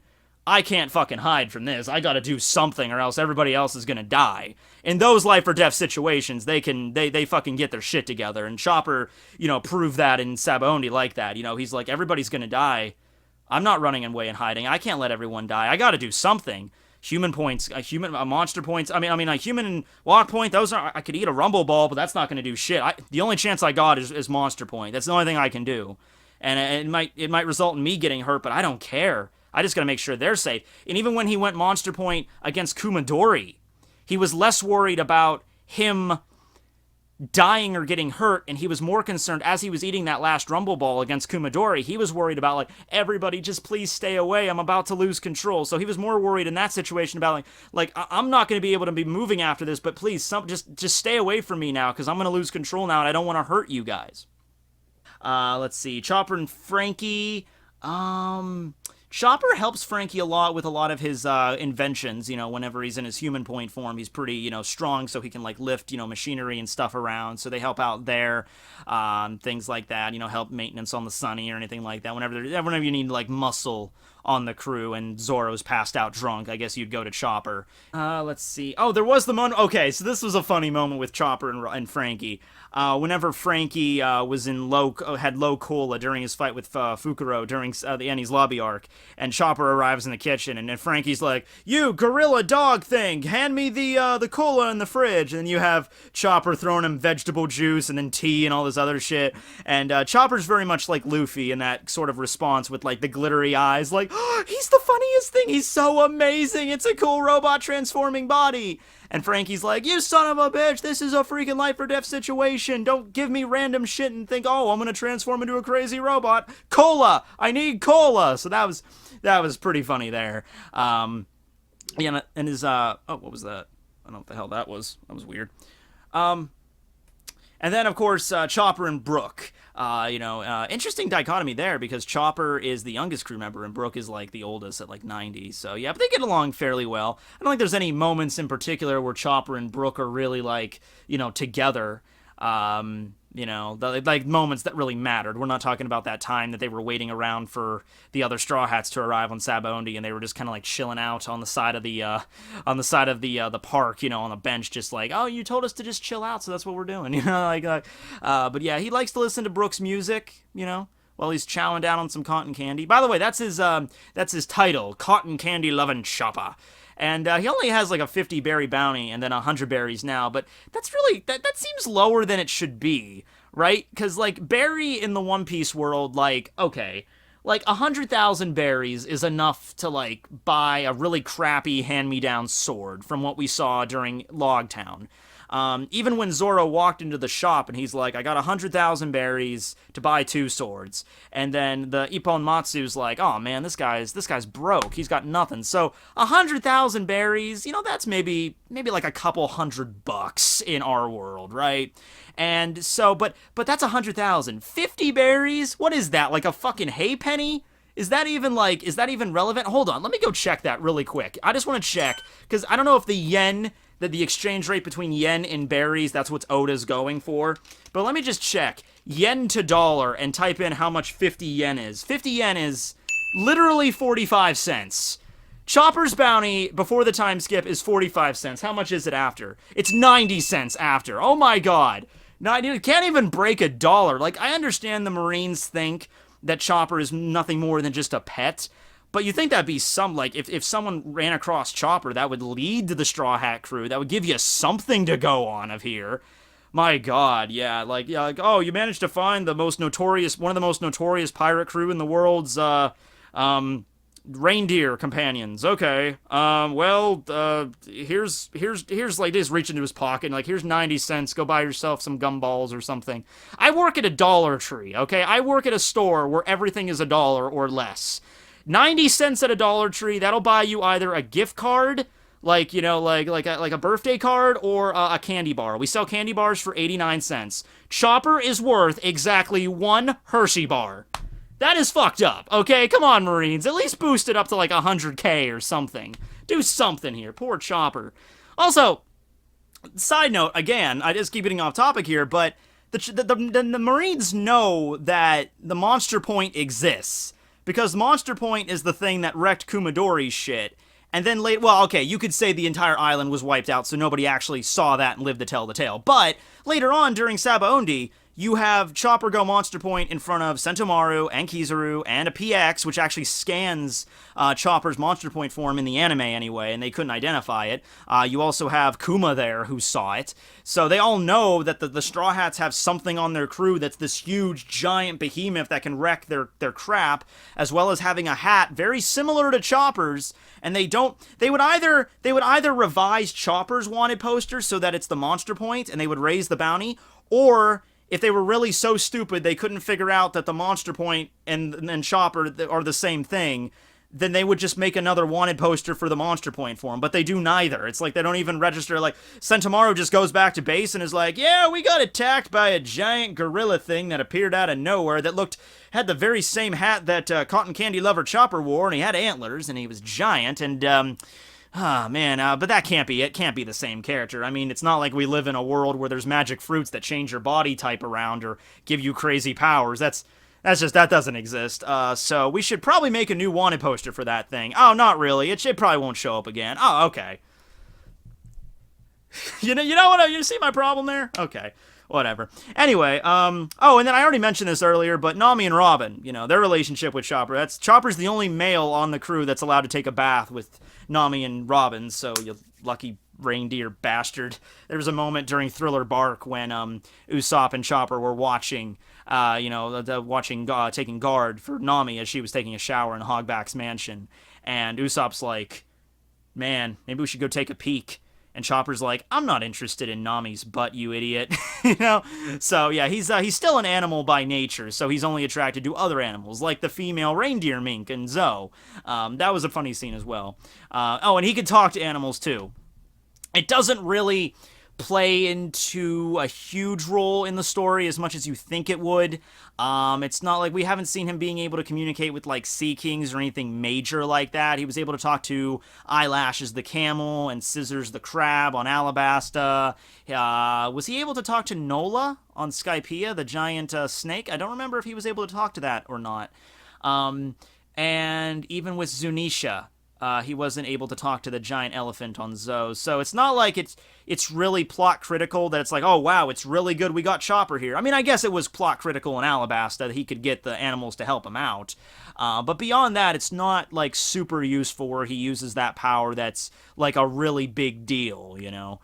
I can't fucking hide from this. I gotta do something or else everybody else is gonna die. In those life or death situations, they fucking get their shit together. And Chopper, proved that in Sabaody like that. He's like, everybody's gonna die. I'm not running away and hiding. I can't let everyone die. I gotta do something. Human points, monster points. A human and walk point, those are, I could eat a Rumble Ball, but that's not gonna do shit. The only chance I got is monster point. That's the only thing I can do. And it might result in me getting hurt, but I don't care. I just gotta make sure they're safe. And even when he went Monster Point against Kumadori, he was less worried about him dying or getting hurt, and he was more concerned, as he was eating that last Rumble Ball against Kumadori, he was worried about, like, everybody just please stay away, I'm about to lose control. So he was more worried in that situation about, like I'm not going to be able to be moving after this, but please, just stay away from me now, because I'm going to lose control now, and I don't want to hurt you guys. Let's see, Chopper and Franky, Chopper helps Franky a lot with a lot of his inventions. Whenever he's in his human point form, he's pretty, strong, so he can, like, lift, machinery and stuff around, so they help out there, things like that, help maintenance on the Sunny or anything like that. Whenever you need, like, muscle on the crew and Zoro's passed out drunk, I guess you'd go to Chopper. Let's see. Oh, there was the moment. Okay, so this was a funny moment with Chopper and Franky. Whenever Franky had low cola during his fight with Fukuro during the Enies Lobby arc, and Chopper arrives in the kitchen, and Franky's like, "You gorilla dog thing, hand me the cola in the fridge." And then you have Chopper throwing him vegetable juice and then tea and all this other shit. And Chopper's very much like Luffy in that sort of response with, like, the glittery eyes, like, oh, he's the funniest thing, he's so amazing, it's a cool robot transforming body. And Franky's like, you son of a bitch, this is a freaking life or death situation. Don't give me random shit and think, oh, I'm gonna transform into a crazy robot. Cola! I need cola! So that was pretty funny there. And his, what was that? I don't know what the hell that was. That was weird. And then, of course, Chopper and Brook. Interesting dichotomy there, because Chopper is the youngest crew member and Brook is, like, the oldest at, like, 90. So, yeah, but they get along fairly well. I don't think there's any moments in particular where Chopper and Brook are really, like, together. Like, moments that really mattered. We're not talking about that time that they were waiting around for the other Straw Hats to arrive on Sabaody, and they were just kind of, like, chilling out on the side of the park, on the bench, just like, oh, you told us to just chill out, so that's what we're doing, but yeah, he likes to listen to Brook's music, while he's chowing down on some cotton candy. By the way, that's his title, Cotton Candy Lovin' Chopper. And he only has like a 50 berry bounty and then 100 berries now, but that's really, that seems lower than it should be, right? Because, like, berry in the One Piece world, like, okay, like 100,000 berries is enough to, like, buy a really crappy hand-me-down sword from what we saw during Logtown. Even when Zoro walked into the shop and he's like, I got 100,000 berries to buy 2 swords. And then the Ippon Matsu's like, oh man, this guy's broke. He's got nothing. So 100,000 berries, you know, that's maybe like a couple $100 in our world, right? And so, but that's 100,000. 50 berries? What is that? Like a fucking hay penny? Is that even relevant? Hold on, let me go check that really quick. I just want to check, because I don't know if the yen, that the exchange rate between yen and berries, that's what Oda's going for. But let me just check yen to dollar and type in how much 50 yen is. 50 yen is literally 45 cents. Chopper's bounty before the time skip is 45 cents. How much is it after? It's 90 cents after. Oh my god. You can't even break a dollar. Like, I understand the Marines think that Chopper is nothing more than just a pet, but you think that'd be some, like, if someone ran across Chopper, that would lead to the Straw Hat crew. That would give you something to go on of here. My god, yeah, like, oh, you managed to find one of the most notorious pirate crew in the world's, reindeer companions. Okay, here's like this, reach into his pocket, and like, here's 90 cents, go buy yourself some gumballs or something. I work at a Dollar Tree, okay? I work at a store where everything is $1 or less. 90 cents at a Dollar Tree, that'll buy you either a gift card, like, you know, like a birthday card, or a candy bar. We sell candy bars for 89 cents. Chopper is worth exactly 1 Hershey bar. That is fucked up, okay? Come on, Marines. At least boost it up to like 100K or something. Do something here. Poor Chopper. Also, side note, again, I just keep getting off topic here, but the Marines know that the Monster Point exists. Because Monster Point is the thing that wrecked Kumadori's shit. And then you could say the entire island was wiped out, so nobody actually saw that and lived to tell the tale. But later on, during Sabaody, you have Chopper go Monster Point in front of Sentomaru and Kizaru and a PX, which actually scans Chopper's Monster Point form in the anime anyway, and they couldn't identify it. You also have Kuma there, who saw it. So they all know that the Straw Hats have something on their crew that's this huge, giant behemoth that can wreck their crap, as well as having a hat very similar to Chopper's. And they would either revise Chopper's wanted poster so that it's the Monster Point, and they would raise the bounty, or if they were really so stupid they couldn't figure out that the Monster Point and Chopper are the same thing, then they would just make another wanted poster for the Monster Point for him. But they do neither. It's like they don't even register. Like, Sentomaru just goes back to base and is like, yeah, we got attacked by a giant gorilla thing that appeared out of nowhere that had the very same hat that Cotton Candy Lover Chopper wore, and he had antlers, and he was giant, and, but that can't be it. Can't be the same character. I mean, it's not like we live in a world where there's magic fruits that change your body type around or give you crazy powers. That doesn't exist. So we should probably make a new wanted poster for that thing. Oh, not really. It probably won't show up again. Oh, okay. You know what? You see my problem there? Okay. Whatever. Anyway, and then I already mentioned this earlier, but Nami and Robin, their relationship with Chopper. Chopper's the only male on the crew that's allowed to take a bath with Nami and Robin, so you lucky reindeer bastard. There was a moment during Thriller Bark when Usopp and Chopper were watching, taking guard for Nami as she was taking a shower in Hogback's mansion, and Usopp's like, man, maybe we should go take a peek. And Chopper's like, I'm not interested in Nami's butt, you idiot. So yeah, he's still an animal by nature, so he's only attracted to other animals, like the female reindeer mink and Zoe. That was a funny scene as well. And he could talk to animals too. It doesn't really play into a huge role in the story as much as you think it would. It's not like we haven't seen him being able to communicate with like Sea Kings or anything major like that. He was able to talk to Eyelashes the camel and Scissors the crab on Alabasta. Was he able to talk to Nola on Skypiea, the giant snake? I don't remember if he was able to talk to that or not. And even with Zunisha, He wasn't able to talk to the giant elephant on Zoe. So it's not like it's really plot critical that it's like, oh wow, it's really good we got Chopper here. I mean, I guess it was plot critical in Alabasta that he could get the animals to help him out. But beyond that, it's not like super useful where he uses that power that's like a really big deal, you know?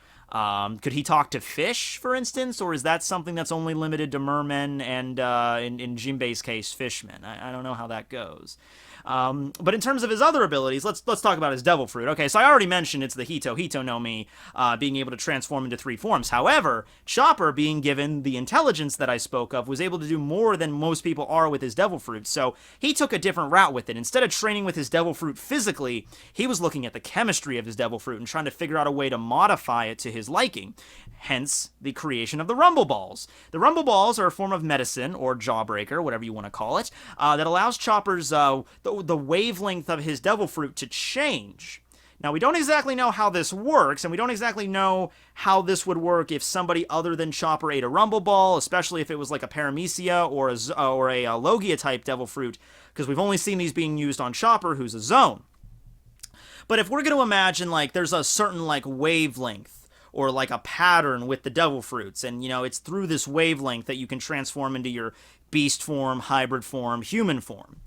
Could he talk to fish, for instance, or is that something that's only limited to mermen and, in Jinbei's case, fishmen? I don't know how that goes. But in terms of his other abilities, let's talk about his Devil Fruit. Okay, so I already mentioned it's the Hito no Mi, being able to transform into 3 forms. However, Chopper, being given the intelligence that I spoke of, was able to do more than most people are with his Devil Fruit. So he took a different route with it. Instead of training with his Devil Fruit physically, he was looking at the chemistry of his Devil Fruit and trying to figure out a way to modify it to his liking. Hence, the creation of the Rumble Balls. The Rumble Balls are a form of medicine, or Jawbreaker, whatever you want to call it, that allows Chopper's, the wavelength of his Devil Fruit to change. Now, we don't exactly know how this works, and we don't exactly know how this would work if somebody other than Chopper ate a Rumble Ball, especially if it was like a Paramecia or a Logia-type Devil Fruit, because we've only seen these being used on Chopper, who's a Zone. But if we're going to imagine, like, there's a certain, like, wavelength, or like a pattern with the Devil Fruits, and, you know, it's through this wavelength that you can transform into your beast form, hybrid form, human form.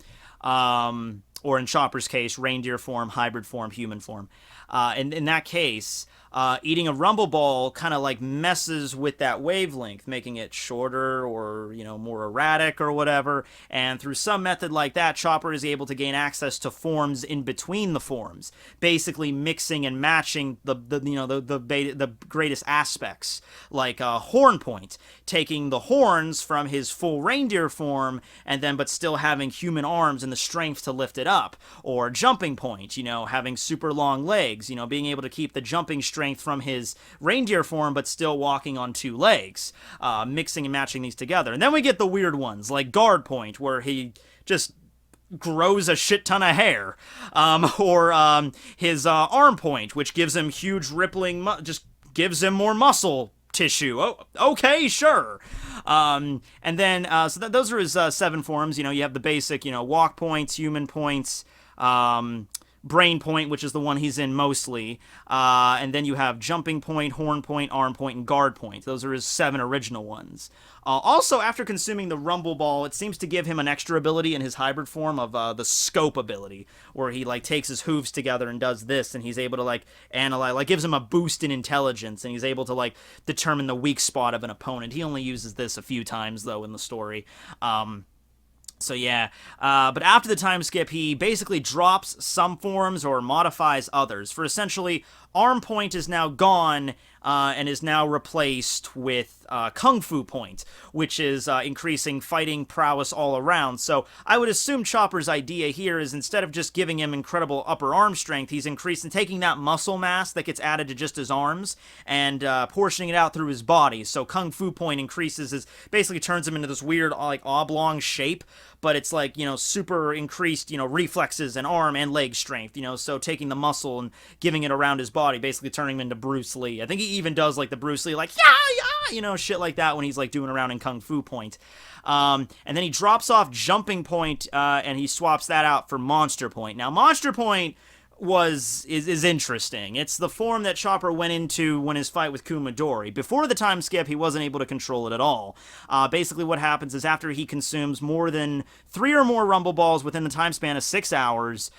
Or in Chopper's case, reindeer form, hybrid form, human form. And in that case, eating a Rumble Ball kind of like messes with that wavelength, making it shorter or, you know, more erratic or whatever. And through some method like that, Chopper is able to gain access to forms in between the forms, basically mixing and matching the greatest aspects, like Horn Point, taking the horns from his full reindeer form and then but still having human arms and the strength to lift it up, or Jumping Point, you know, having super long legs, you know, being able to keep the jumping strength from his reindeer form but still walking on 2 legs, mixing and matching these together. And then we get the weird ones like Guard Point, where he just grows a shit ton of hair, or his Arm Point, which gives him huge rippling, just gives him more muscle tissue. Oh, okay, sure. And then, so those are his 7 forms. You know, you have the basic, you know, Walk Points, Human Points, Brain Point, which is the one he's in mostly, and then you have Jumping Point, Horn Point, Arm Point, and Guard Point. Those are his 7 original ones. Also, after consuming the Rumble Ball, it seems to give him an extra ability in his hybrid form of the Scope ability, where he like takes his hooves together and does this, and he's able to like analyze, like gives him a boost in intelligence, and he's able to like determine the weak spot of an opponent. He only uses this a few times though in the story. So yeah, but after the time skip, he basically drops some forms or modifies others. For essentially, Arm Point is now gone and is now replaced with Kung Fu Point, which is increasing fighting prowess all around. So I would assume Chopper's idea here is instead of just giving him incredible upper arm strength, he's increasing, taking that muscle mass that gets added to just his arms and portioning it out through his body. So Kung Fu Point increases his, basically turns him into this weird like oblong shape, but it's like, you know, super increased, you know, reflexes and arm and leg strength, you know, so taking the muscle and giving it around his body, basically turning him into Bruce Lee. I think he even does like the Bruce Lee, like, yeah, you know, shit like that when he's like doing around in Kung Fu Point. And then he drops off Jumping Point and he swaps that out for Monster Point. Now, Monster Point is interesting. It's the form that Chopper went into when his fight with Kumadori. Before the time skip, he wasn't able to control it at all. Basically what happens is after he consumes more than 3 or more Rumble Balls within the time span of 6 hours,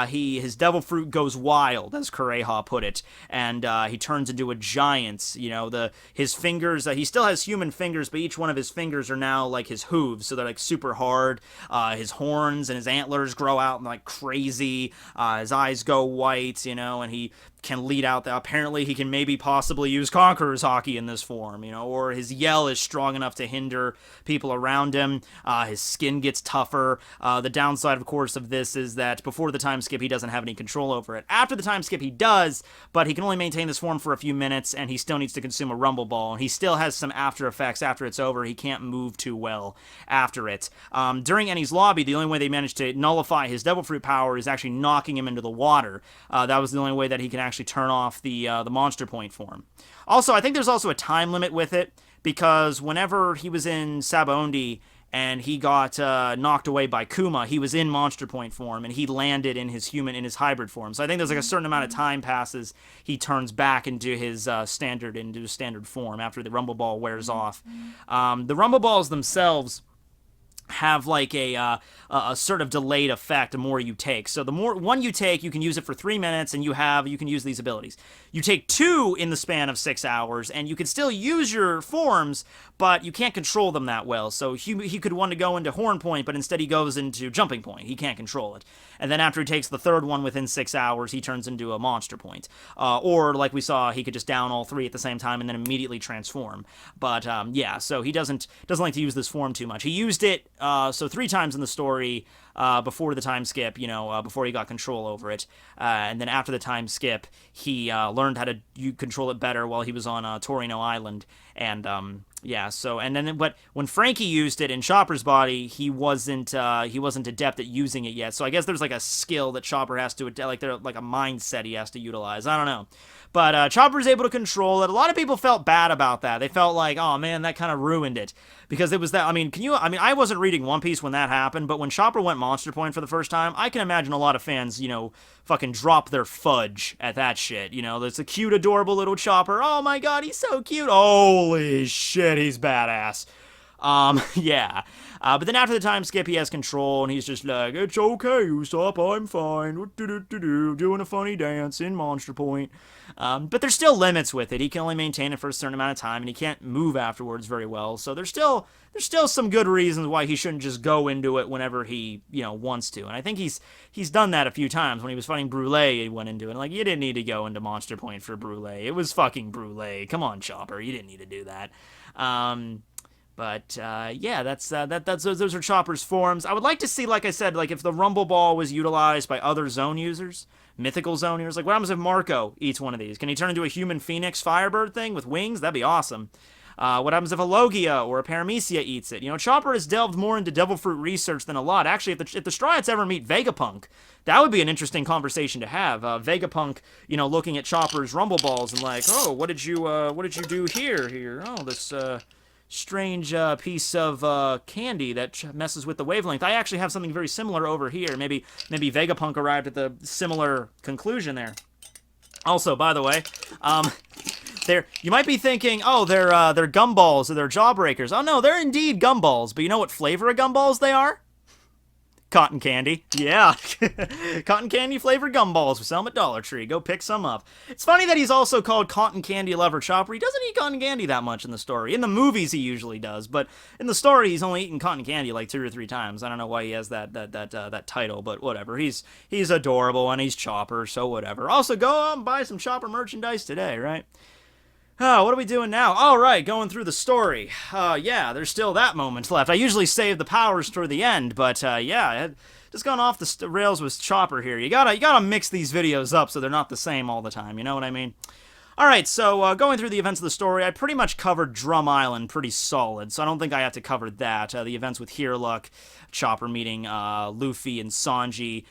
his Devil Fruit goes wild, as Kureha put it, and he turns into a giant. You know, his fingers, he still has human fingers, but each one of his fingers are now like his hooves, so they're like super hard. His horns and his antlers grow out like crazy. His eyes go white, you know, and he can lead out that apparently he can maybe possibly use Conqueror's Haki in this form, you know, or his yell is strong enough to hinder people around him. His skin gets tougher. The downside, of course, of this is that before the time skip, he doesn't have any control over it. After the time skip, he does, but he can only maintain this form for a few minutes, and he still needs to consume a Rumble Ball, and he still has some after effects after it's over. He can't move too well after it. During Ennie's lobby, the only way they managed to nullify his Devil Fruit power is actually knocking him into the water. That was the only way that he can actually turn off the Monster Point form. Also, I think there's also a time limit with it, because whenever he was in Sabaody and he got knocked away by Kuma. He was in Monster Point form, and he landed in his hybrid form. So I think there's like a certain amount of time passes. He turns back into his standard form after the Rumble Ball wears off. The Rumble Balls themselves have like a sort of delayed effect the more you take. So the more one you take, you can use it for 3 minutes, and you can use these abilities. You take 2 in the span of 6 hours, and you can still use your forms, but you can't control them that well. So he could want to go into Horn Point, but instead he goes into Jumping Point. He can't control it. And then after he takes the 3rd one within 6 hours, he turns into a Monster Point. Or, like we saw, he could just down all 3 at the same time and then immediately transform. But, yeah, so he doesn't like to use this form too much. He used it, 3 times in the story, before the time skip, before he got control over it. And then after the time skip, he learned how to control it better while he was on Torino Island. And, but when Franky used it in Chopper's body, he wasn't adept at using it yet. So I guess there's like a skill that Chopper has to, like a mindset he has to utilize. I don't know. But Chopper's able to control it. A lot of people felt bad about that. They felt like, oh man, that kind of ruined it. Because it was that, I wasn't reading One Piece when that happened, but when Chopper went Monster Point for the first time, I can imagine a lot of fans, fucking drop their fudge at that shit. There's a cute, adorable little Chopper. Oh my god, he's so cute. Holy shit, he's badass. Yeah. But then after the time skip, he has control, and he's just like, it's okay, Usopp, I'm fine. Doing a funny dance in Monster Point. But there's still limits with it. He can only maintain it for a certain amount of time, and he can't move afterwards very well. So there's still some good reasons why he shouldn't just go into it whenever he, wants to. And I think he's done that a few times. When he was fighting Brûlé, he went into it. And, like, you didn't need to go into Monster Point for Brûlé. It was fucking Brûlé. Come on, Chopper. You didn't need to do that. Yeah, those are Chopper's forms. I would like to see, like I said, like if the Rumble Ball was utilized by other zone users, mythical zone users. Like, what happens if Marco eats one of these? Can he turn into a human phoenix firebird thing with wings? That'd be awesome. What happens if a Logia or a Paramecia eats it? Chopper has delved more into devil fruit research than a lot. Actually, if the Strawhats ever meet Vegapunk, that would be an interesting conversation to have. Vegapunk, looking at Chopper's Rumble Balls and like, oh, what did you do here? Oh, this strange piece of candy that messes with the wavelength. I actually have something very similar over here. Maybe Vegapunk arrived at the similar conclusion there. Also, by the way, you might be thinking, oh, they're gumballs or they're jawbreakers. Oh no, they're indeed gumballs. But you know what flavor of gumballs they are? Cotton candy. Yeah. Cotton candy flavored gumballs. We sell them at Dollar Tree. Go pick some up. It's funny that he's also called Cotton Candy Lover Chopper. He doesn't eat cotton candy that much in the story. In the movies, he usually does, but in the story, he's only eaten cotton candy like 2 or 3 times. I don't know why he has that title, but whatever. He's adorable and he's Chopper, so whatever. Also, go out and buy some Chopper merchandise today, right? Oh, what are we doing now? All right, going through the story. Yeah, there's still that moment left. I usually save the powers toward the end, but yeah, just gone off the rails with Chopper here. You gotta mix these videos up so they're not the same all the time. You know what I mean? All right, so going through the events of the story, I pretty much covered Drum Island pretty solid, so I don't think I have to cover that. The events with Hiriluk, Chopper meeting Luffy and Sanji.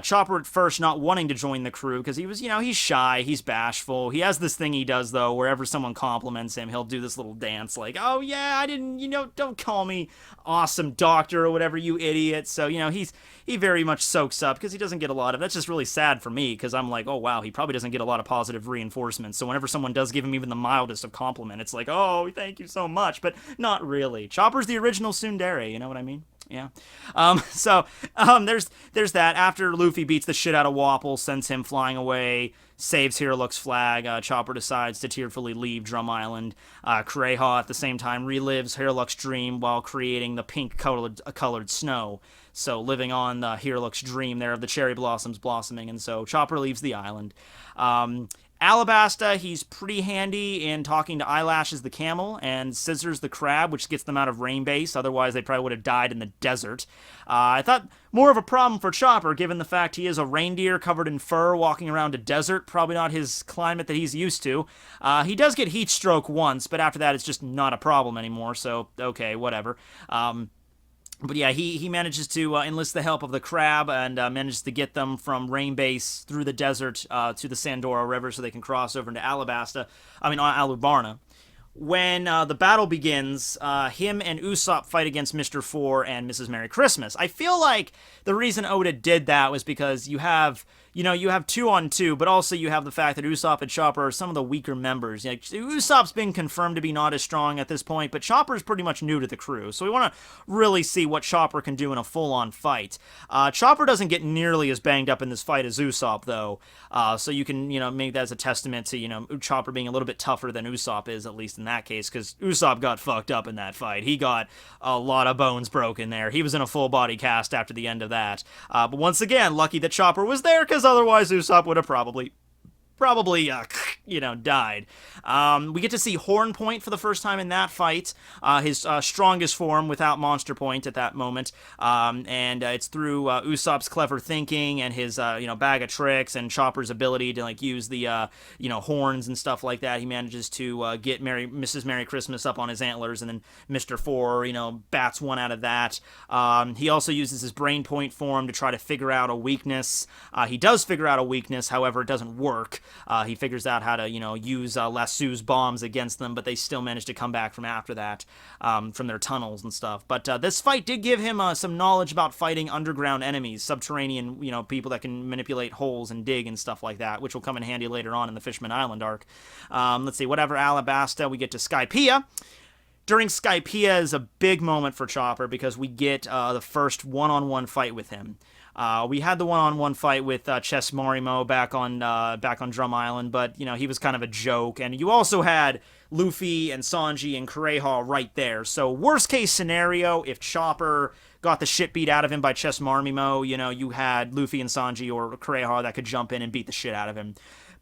Chopper at first not wanting to join the crew because he was, he's shy, he's bashful. He has this thing he does, though, wherever someone compliments him, he'll do this little dance like, oh, yeah, I didn't, don't call me awesome doctor or whatever, you idiot. So, he very much soaks up because he doesn't get a lot of, that's just really sad for me because I'm like, oh, wow, he probably doesn't get a lot of positive reinforcement. So whenever someone does give him even the mildest of compliment, it's like, oh, thank you so much, but not really. Chopper's the original tsundere, you know what I mean? Yeah. There's that. After Luffy beats the shit out of Wapol, sends him flying away, saves Hiriluk's flag, Chopper decides to tearfully leave Drum Island. Kureha at the same time relives Hiriluk's dream while creating the pink-colored snow. So living on Hiriluk's dream there of the cherry blossoms blossoming, and so Chopper leaves the island. Alabasta, he's pretty handy in talking to Eyelashes the camel and Scissors the crab, which gets them out of Rain Base. Otherwise, they probably would have died in the desert. I thought more of a problem for Chopper, given the fact he is a reindeer covered in fur walking around a desert. Probably not his climate that he's used to. He does get heat stroke once, but after that, it's just not a problem anymore. So, okay, whatever. But yeah, he manages to enlist the help of the crab and manages to get them from Rain Base through the desert to the Sandora River so they can cross over into Alubarna. when the battle begins, him and Usopp fight against Mr. Four and Mrs. Merry Christmas. I feel like the reason Oda did that was because you have 2-on-2, but also you have the fact that Usopp and Chopper are some of the weaker members. Like, Usopp's been confirmed to be not as strong at this point, but Chopper's pretty much new to the crew, so we want to really see what Chopper can do in a full-on fight. Chopper doesn't get nearly as banged up in this fight as Usopp, though, so you can, make that as a testament to, Chopper being a little bit tougher than Usopp is, at least in that case, because Usopp got fucked up in that fight. He got a lot of bones broken there. He was in a full body cast after the end of that. But once again, lucky that Chopper was there, because otherwise Usopp would have probably died. We get to see Horn Point for the first time in that fight, his strongest form without Monster Point at that moment, and it's through Usopp's clever thinking and his, bag of tricks and Chopper's ability to, use the, horns and stuff like that. He manages to get Mrs. Merry Christmas up on his antlers, and then Mr. Four, bats one out of that. He also uses his Brain Point form to try to figure out a weakness. He does figure out a weakness, however, it doesn't work. He figures out how to, use Lassu's bombs against them, but they still manage to come back from after that, from their tunnels and stuff. But this fight did give him some knowledge about fighting underground enemies, subterranean, people that can manipulate holes and dig and stuff like that, which will come in handy later on in the Fishman Island arc. Let's see, whatever Alabasta, we get to Skypiea. During Skypiea is a big moment for Chopper because we get the first one-on-one fight with him. We had the one-on-one fight with Chess Marimo back on Drum Island, but he was kind of a joke. And you also had Luffy and Sanji and Kureha right there. So worst case scenario, if Chopper got the shit beat out of him by Chess Marimo, you had Luffy and Sanji or Kureha that could jump in and beat the shit out of him.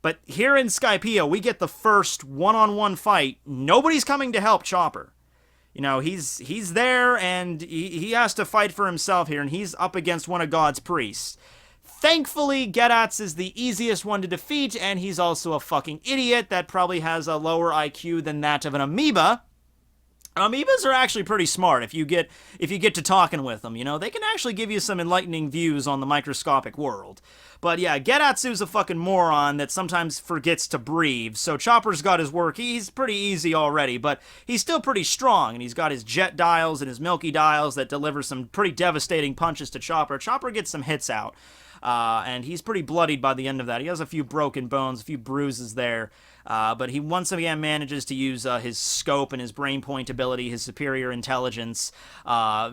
But here in Skypiea, we get the first one-on-one fight. Nobody's coming to help Chopper. He's there, and he has to fight for himself here, and he's up against one of God's priests. Thankfully, Gedatz is the easiest one to defeat, and he's also a fucking idiot that probably has a lower IQ than that of an amoeba. Amoebas are actually pretty smart if you get to talking with them, they can actually give you some enlightening views on the microscopic world. But yeah, Gedatsu's a fucking moron that sometimes forgets to breathe, so Chopper's got his work. He's pretty easy already, but he's still pretty strong, and he's got his jet dials and his milky dials that deliver some pretty devastating punches to Chopper. Chopper gets some hits out, and he's pretty bloodied by the end of that. He has a few broken bones, a few bruises there. But he once again manages to use his scope and his brain point ability, his superior intelligence, much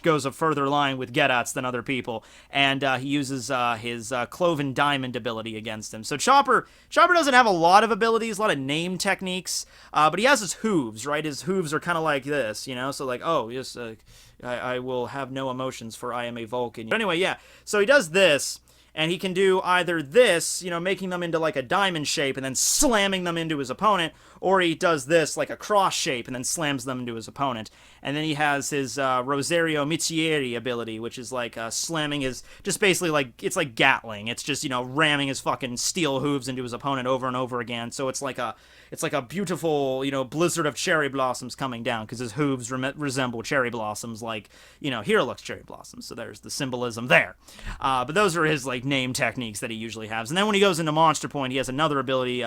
goes a further line with Gedatz than other people, and he uses his Cloven Diamond ability against him. So Chopper doesn't have a lot of abilities, a lot of name techniques, but he has his hooves, right? His hooves are kind of like this, so like, oh, yes, I will have no emotions, for I am a Vulcan. But anyway, yeah, so he does this, and he can do either this, making them into like a diamond shape and then slamming them into his opponent, or he does this like a cross shape and then slams them into his opponent. And then he has his Rosario Mizzieri ability, which is like slamming his, just basically like, it's like Gatling. It's just, ramming his fucking steel hooves into his opponent over and over again. So it's like a beautiful, blizzard of cherry blossoms coming down, because his hooves resemble cherry blossoms, like, Hiriluk's cherry blossoms. So there's the symbolism there. But those are his like name techniques that he usually has. And then when he goes into Monster Point, he has another ability,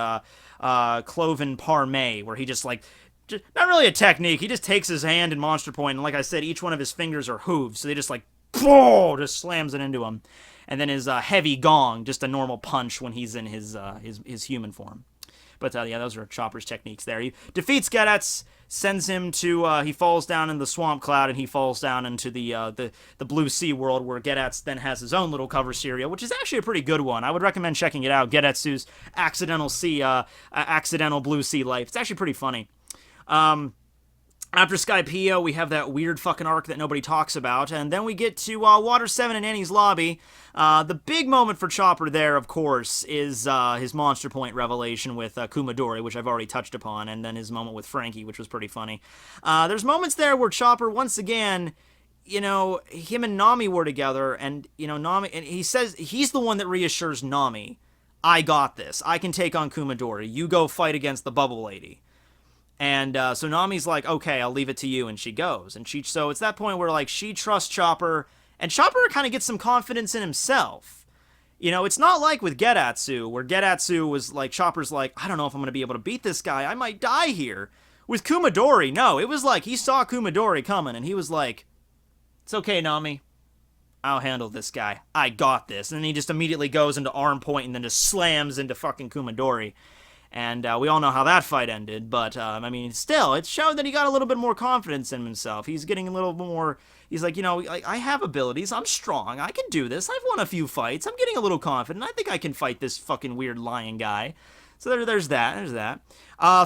Cloven Parme, where he just like, not really a technique, he just takes his hand in Monster Point, and like I said, each one of his fingers are hooves, so they just like, just slams it into him. And then his heavy gong, just a normal punch when he's in his human form. But yeah, those are Chopper's techniques there. He defeats Gedatz, sends him to, he falls down in the swamp cloud, and he falls down into the Blue Sea world, where Gedatz then has his own little cover serial, which is actually a pretty good one. I would recommend checking it out, Gedatsu's Accidental Blue Sea Life. It's actually pretty funny. After Skypiea, we have that weird fucking arc that nobody talks about, and then we get to Water 7 and Annie's Lobby. The big moment for Chopper there, of course, is his Monster Point revelation with Kumadori, which I've already touched upon, and then his moment with Franky, which was pretty funny. There's moments there where Chopper, once again, him and Nami were together, and, Nami, and he says, he's the one that reassures Nami, I got this, I can take on Kumadori, you go fight against the Bubble Lady. And so Nami's like, okay, I'll leave it to you, and she goes. And so it's that point where, like, she trusts Chopper, and Chopper kind of gets some confidence in himself. It's not like with Getatsu, where Getatsu was like, Chopper's like, I don't know if I'm going to be able to beat this guy. I might die here. With Kumadori, no. It was like, he saw Kumadori coming, and he was like, it's okay, Nami. I'll handle this guy. I got this. And then he just immediately goes into arm point and then just slams into fucking Kumadori. And we all know how that fight ended, but, still, it showed that he got a little bit more confidence in himself. He's getting a little more, he's like, I have abilities, I'm strong, I can do this, I've won a few fights, I'm getting a little confident, I think I can fight this fucking weird lion guy. So there's that.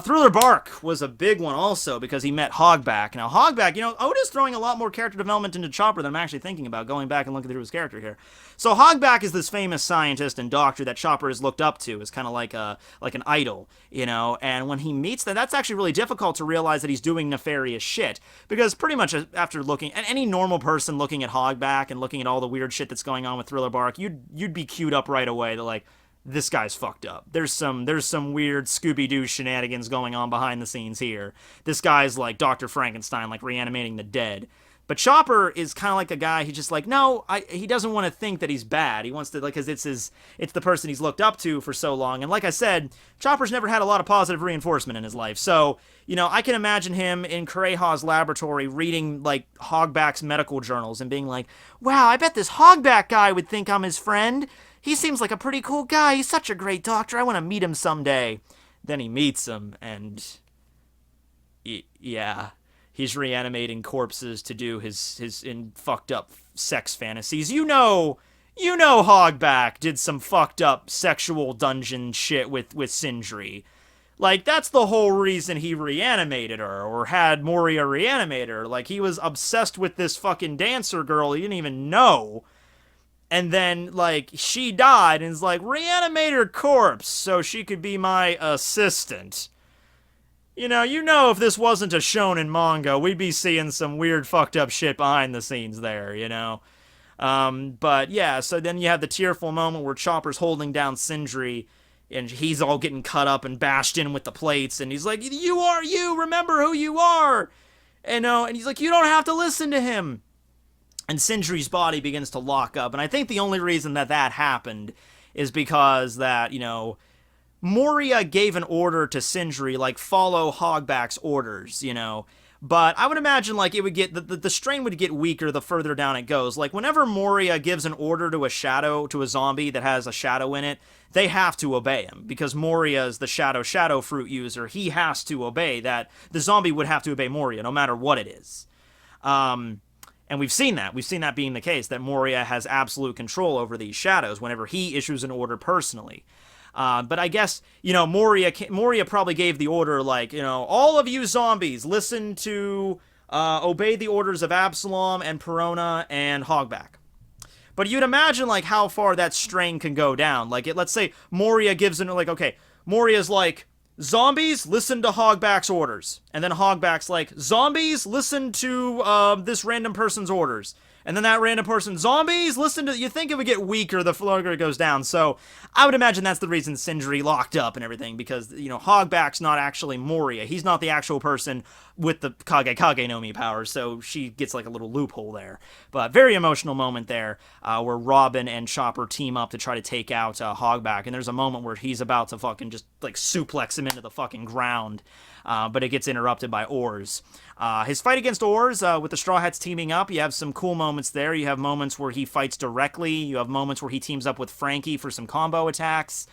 Thriller Bark was a big one also because he met Hogback. Now, Hogback, Oda's throwing a lot more character development into Chopper than I'm actually thinking about, going back and looking through his character here. So Hogback is this famous scientist and doctor that Chopper has looked up to as kind of like an idol, and when he meets them, that's actually really difficult to realize that he's doing nefarious shit, because pretty much after looking at any normal person looking at Hogback and looking at all the weird shit that's going on with Thriller Bark, you'd be queued up right away that, like, this guy's fucked up. There's some weird Scooby-Doo shenanigans going on behind the scenes here. This guy's like Dr. Frankenstein, like reanimating the dead. But Chopper is kind of like a guy, he's just like, no, he doesn't want to think that he's bad. He wants to, like, because it's the person he's looked up to for so long. And like I said, Chopper's never had a lot of positive reinforcement in his life. So, I can imagine him in Kureha's laboratory reading, like, Hogback's medical journals and being like, wow, I bet this Hogback guy would think I'm his friend. He seems like a pretty cool guy. He's such a great doctor. I want to meet him someday. Then he meets him, and yeah, he's reanimating corpses to do his in fucked up sex fantasies. Hogback did some fucked up sexual dungeon shit with Sindri. Like, that's the whole reason he reanimated her, or had Moria reanimate her. Like, he was obsessed with this fucking dancer girl he didn't even know. And then, like, she died and is like, reanimate her corpse so she could be my assistant. If this wasn't a shonen manga, we'd be seeing some weird fucked up shit behind the scenes there, But yeah, so then you have the tearful moment where Chopper's holding down Sindri, and he's all getting cut up and bashed in with the plates, and he's like, you are you, remember who you are! And he's like, you don't have to listen to him. And Sindri's body begins to lock up. And I think the only reason that happened is because that, Moria gave an order to Sindri, like, follow Hogback's orders, But I would imagine, like, it would get, the strain would get weaker the further down it goes. Like, whenever Moria gives an order to a zombie that has a shadow in it, they have to obey him. Because Moria is the shadow fruit user. He has to obey that. The zombie would have to obey Moria, no matter what it is. And we've seen that. We've seen that being the case, that Moria has absolute control over these shadows whenever he issues an order personally. But I guess, Moria probably gave the order, like, all of you zombies, listen to, obey the orders of Absalom and Perona and Hogback. But you'd imagine, like, how far that strain can go down. Like, let's say Moria gives an, like, okay, Moria's like, zombies, listen to Hogback's orders. And then Hogback's like, zombies, listen to this random person's orders. And then that random person, zombies, listen to... You think it would get weaker the further it goes down. So I would imagine that's the reason Sindri locked up and everything. Because, Hogback's not actually Moria. He's not the actual person with the Kage no Mi powers. So she gets like a little loophole there. But very emotional moment there where Robin and Chopper team up to try to take out Hogback. And there's a moment where he's about to fucking just like suplex him into the fucking ground. But it gets interrupted by Oars. His fight against Oars, with the Straw Hats teaming up, you have some cool moments there. You have moments where he fights directly. You have moments where he teams up with Franky for some combo attacks.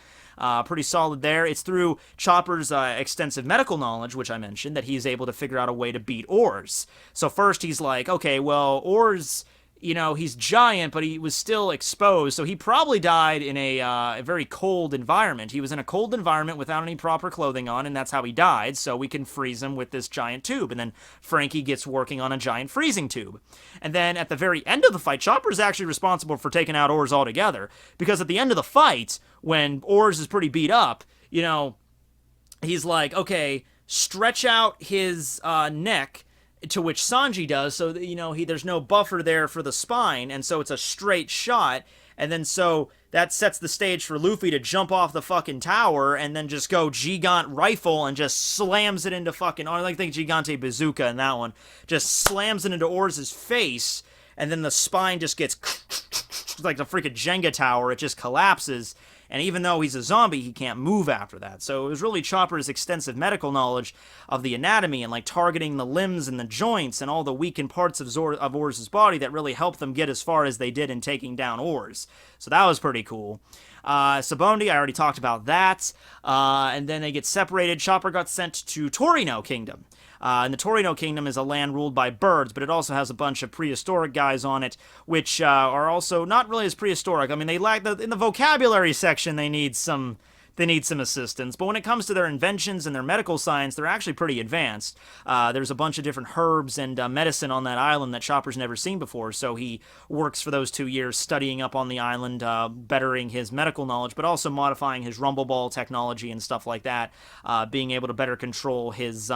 Pretty solid there. It's through Chopper's extensive medical knowledge, which I mentioned, that he's able to figure out a way to beat Oars. So first he's like, okay, well, Oars... he's giant, but he was still exposed, so he probably died in a very cold environment. He was in a cold environment without any proper clothing on, and that's how he died, so we can freeze him with this giant tube. And then Franky gets working on a giant freezing tube. And then at the very end of the fight, Chopper's actually responsible for taking out Oars altogether, because at the end of the fight, when Oars is pretty beat up, he's like, okay, stretch out his neck, to which Sanji does, so that, there's no buffer there for the spine, and so it's a straight shot, and then so that sets the stage for Luffy to jump off the fucking tower and then just go Gigant rifle and just slams it into fucking, I think Gigante bazooka in that one, just slams it into Oars' face, and then the spine just gets like the freaking Jenga tower. It just collapses. And even though he's a zombie, he can't move after that. So it was really Chopper's extensive medical knowledge of the anatomy and like targeting the limbs and the joints and all the weakened parts of Oars' body that really helped them get as far as they did in taking down Oars. So that was pretty cool. Sabondi, I already talked about that. And then they get separated. Chopper got sent to Torino Kingdom. And the Torino Kingdom is a land ruled by birds, but it also has a bunch of prehistoric guys on it, which are also not really as prehistoric. I mean, they lack in the vocabulary section. They need some assistance, but when it comes to their inventions and their medical science, they're actually pretty advanced. There's a bunch of different herbs and medicine on that island that Chopper's never seen before, so he works for those 2 years studying up on the island, bettering his medical knowledge, but also modifying his rumble ball technology and stuff like that, being able to better control his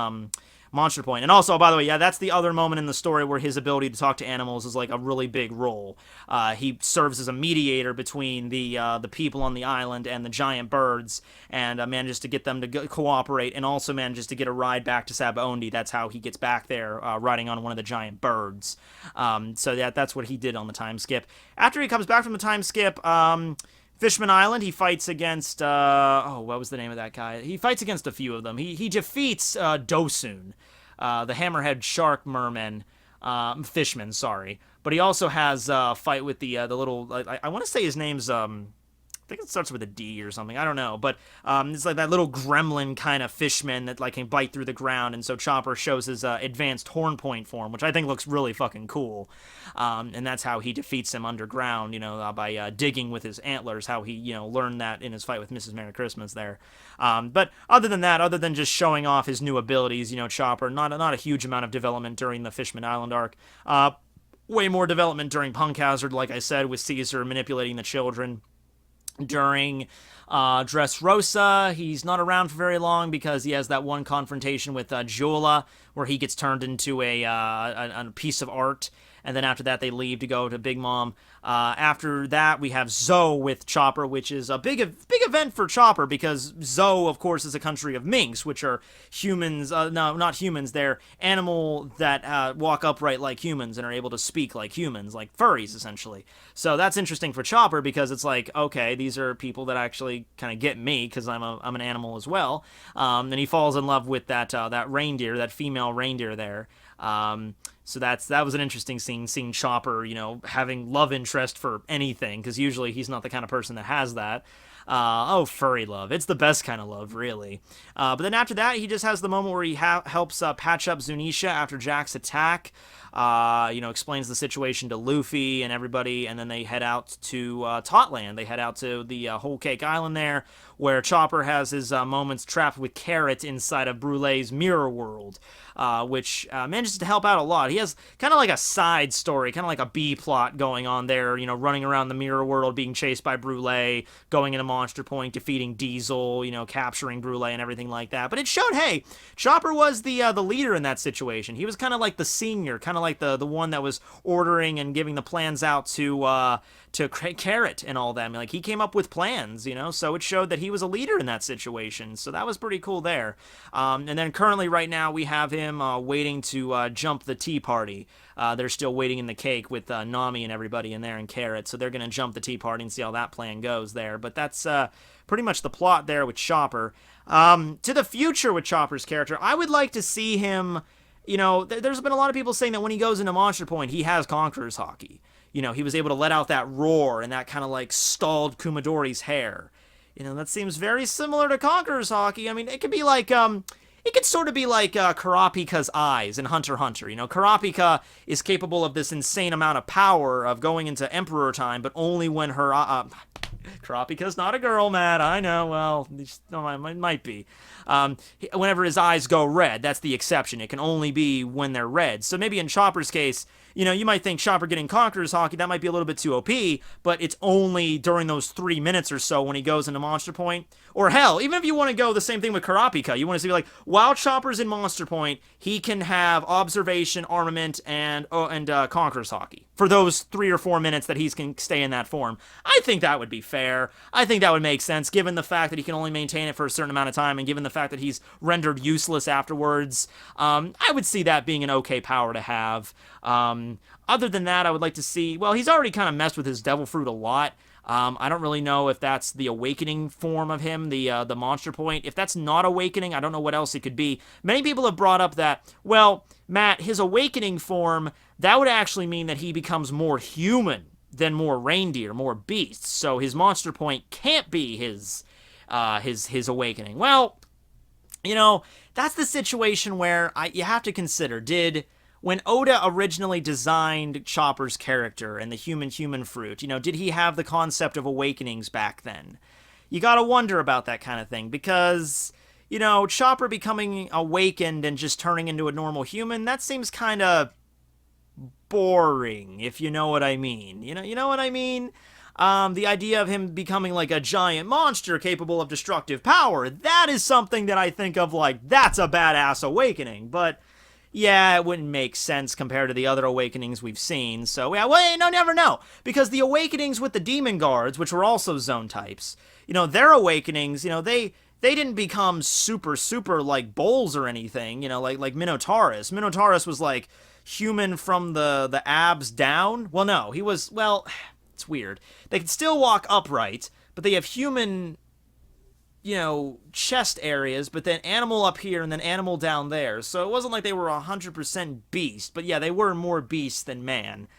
monster point. And also, by the way, yeah, that's the other moment in the story where his ability to talk to animals is like a really big role. He serves as a mediator between the people on the island and the giant birds, and manages to get them to cooperate, and also manages to get a ride back to Sabaody. That's how he gets back there, riding on one of the giant birds. So that's what he did on the time skip. After he comes back from the time skip, Fishman Island, he fights against, what was the name of that guy? He fights against a few of them. He defeats Dosun, the hammerhead shark merman, fishman, sorry. But he also has a fight with the little, I want to say his name's, I think it starts with a D or something. I don't know. But it's like that little gremlin kind of fishman that like can bite through the ground. And so Chopper shows his advanced horn point form, which I think looks really fucking cool. And that's how he defeats him underground, by digging with his antlers, how he, learned that in his fight with Mrs. Merry Christmas there. But other than that, other than just showing off his new abilities, Chopper, not a huge amount of development during the Fishman Island arc. Way more development during Punk Hazard, like I said, with Caesar manipulating the children. During Dressrosa, he's not around for very long because he has that one confrontation with Giola where he gets turned into a piece of art, and then after that they leave to go to Big Mom. After that, we have Zoe with Chopper, which is a big event for Chopper because Zoe, of course, is a country of minks, which are humans. No, not humans. They're animal that walk upright like humans and are able to speak like humans, like furries, essentially. So that's interesting for Chopper because it's like, okay, these are people that actually kind of get me because I'm an animal as well. And he falls in love with that reindeer, that female reindeer there. So that was an interesting scene, seeing Chopper, having love interest for anything, because usually he's not the kind of person that has that. Furry love. It's the best kind of love, really. But then after that, he just has the moment where he helps patch up Zunisha after Jack's attack. Explains the situation to Luffy and everybody, and then they head out to Totland. They head out to the Whole Cake Island there, where Chopper has his moments trapped with Carrot inside of Brulee's mirror world, which manages to help out a lot. He has kind of like a side story, kind of like a B plot going on there, running around the mirror world, being chased by Brulee, going into Monster Point, defeating Diesel, capturing Brulee and everything like that. But it showed, hey, Chopper was the leader in that situation. He was kind of like the senior, kind of like the one that was ordering and giving the plans out to Carrot and all that. I mean, like, he came up with plans, so it showed that he was a leader in that situation. So that was pretty cool there. And then currently right now we have him waiting to jump the tea party. They're still waiting in the cake with Nami and everybody in there and Carrot. So they're going to jump the tea party and see how that plan goes there. But that's pretty much the plot there with Chopper. To the future with Chopper's character, I would like to see him, there's been a lot of people saying that when he goes into Monster Point, he has Conqueror's Haki. He was able to let out that roar and that kind of like stalled Kumadori's hair. That seems very similar to Conqueror's Haki. I mean, it could be like, it could sort of be like Kurapika's eyes in Hunter x Hunter. Kurapika is capable of this insane amount of power of going into Emperor time, but only when her... Kurapika's not a girl, Matt. I know. Well, it might be. Whenever his eyes go red, that's the exception. It can only be when they're red. So maybe in Chopper's case, you might think Chopper getting Conqueror's Haki, that might be a little bit too OP, but it's only during those 3 minutes or so when he goes into Monster Point. Or hell, even if you want to go the same thing with Kurapika, you want to see like, while Chopper's in Monster Point, he can have Observation, Armament, and Conqueror's Haki for those 3 or 4 minutes that he can stay in that form. I think that would be fair. fair. I think that would make sense, given the fact that he can only maintain it for a certain amount of time, and given the fact that he's rendered useless afterwards. I would see that being an okay power to have. Other than that, I would like to see... Well, he's already kind of messed with his Devil Fruit a lot. I don't really know if that's the awakening form of him, the monster point. If that's not awakening, I don't know what else it could be. Many people have brought up that, well, Matt, his awakening form, that would actually mean that he becomes more human than more reindeer, more beasts. So his monster point can't be his awakening. Well, you know, that's the situation where you have to consider, when Oda originally designed Chopper's character and the human fruit, you know, did he have the concept of awakenings back then? You gotta wonder about that kind of thing, because, you know, Chopper becoming awakened and just turning into a normal human, that seems kind of boring, if you know what I mean. You know what I mean? The idea of him becoming like a giant monster capable of destructive power, that is something that I think of like, that's a badass awakening, but... yeah, it wouldn't make sense compared to the other awakenings we've seen, so yeah, well, no, never know, because the awakenings with the demon guards, which were also zone types, you know, their awakenings, you know, they didn't become super, like, bowls or anything, you know, like Minotaurus. Minotaurus was, like, human from the abs down. Well, no, he was, well, it's weird. They can still walk upright, but they have human... you know, chest areas, but then animal up here and then animal down there. So it wasn't like they were 100% beast, but yeah, they were more beast than man.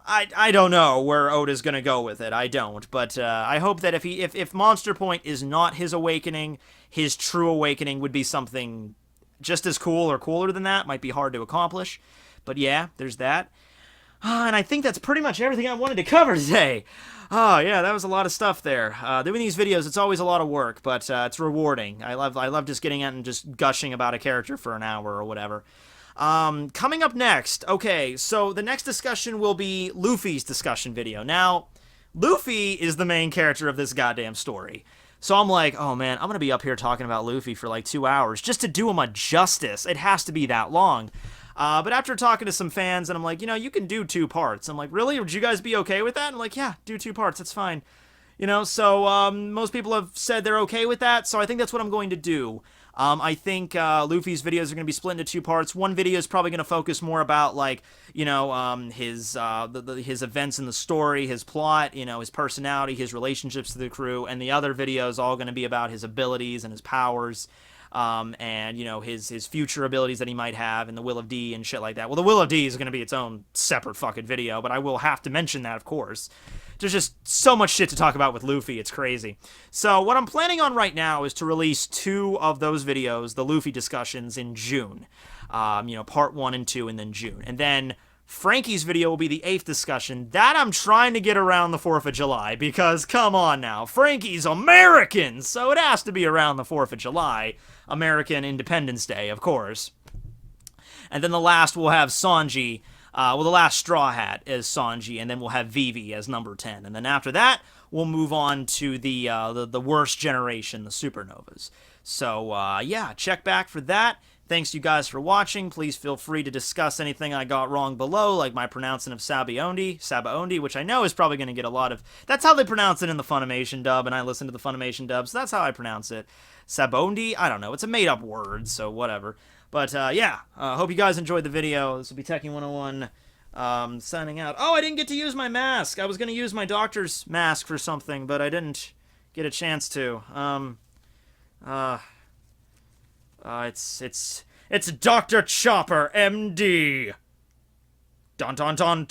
I don't know where Oda's gonna go with it. I don't, but I hope that if Monster Point is not his awakening, his true awakening would be something just as cool or cooler than that. Might be hard to accomplish, but yeah, there's that. And I think that's pretty much everything I wanted to cover today. Oh, yeah, that was a lot of stuff there. Doing these videos, it's always a lot of work, but it's rewarding. I love just getting out and just gushing about a character for an hour or whatever. Coming up next, okay, so the next discussion will be Luffy's discussion video. Now, Luffy is the main character of this goddamn story. So I'm like, oh man, I'm gonna be up here talking about Luffy for like 2 hours just to do him a justice. It has to be that long. But after talking to some fans, and I'm like, you know, you can do 2 parts. I'm like, really? Would you guys be okay with that? And I'm like, yeah, do 2 parts. That's fine. You know, so most people have said they're okay with that, so I think that's what I'm going to do. I think Luffy's videos are going to be split into 2 parts. One video is probably going to focus more about, like, you know, his events in the story, his plot, you know, his personality, his relationships to the crew, and the other video is all going to be about his abilities and his powers. And, you know, his future abilities that he might have, and the Will of D and shit like that. Well, the Will of D is going to be its own separate fucking video, but I will have to mention that, of course. There's just so much shit to talk about with Luffy, it's crazy. So, what I'm planning on right now is to release 2 of those videos, the Luffy discussions, in June. You know, part 1 and 2, and then June. And then... Franky's video will be the 8th discussion. That I'm trying to get around the 4th of July, because, come on now, Franky's American, so it has to be around the 4th of July. American Independence Day, of course. And then the last we'll have Sanji, the last Strawhat is Sanji, and then we'll have Vivi as number 10. And then after that, we'll move on to the worst generation, the Supernovas. So, yeah, check back for that. Thanks you guys for watching. Please feel free to discuss anything I got wrong below, like my pronouncing of Sabaondi, which I know is probably going to get a lot of... That's how they pronounce it in the Funimation dub, and I listen to the Funimation dub, so that's how I pronounce it. Sabaondi? I don't know. It's a made-up word, so whatever. But, yeah, hope you guys enjoyed the video. This will be Tekking101 signing out. Oh, I didn't get to use my mask. I was going to use my doctor's mask for something, but I didn't get a chance to. It's Dr. Chopper, MD. Dun dun dun.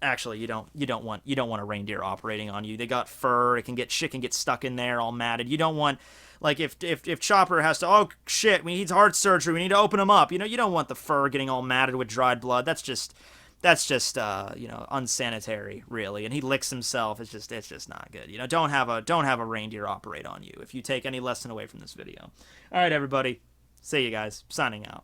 Actually, you don't want a reindeer operating on you. They got fur. Shit can get stuck in there, all matted. You don't want, like, if Chopper has to, oh shit, we need heart surgery. We need to open him up. You know, you don't want the fur getting all matted with dried blood. That's just you know, unsanitary, really. And he licks himself. It's just not good. You know, don't have a reindeer operate on you if you take any lesson away from this video. All right, everybody. See you guys. Signing out.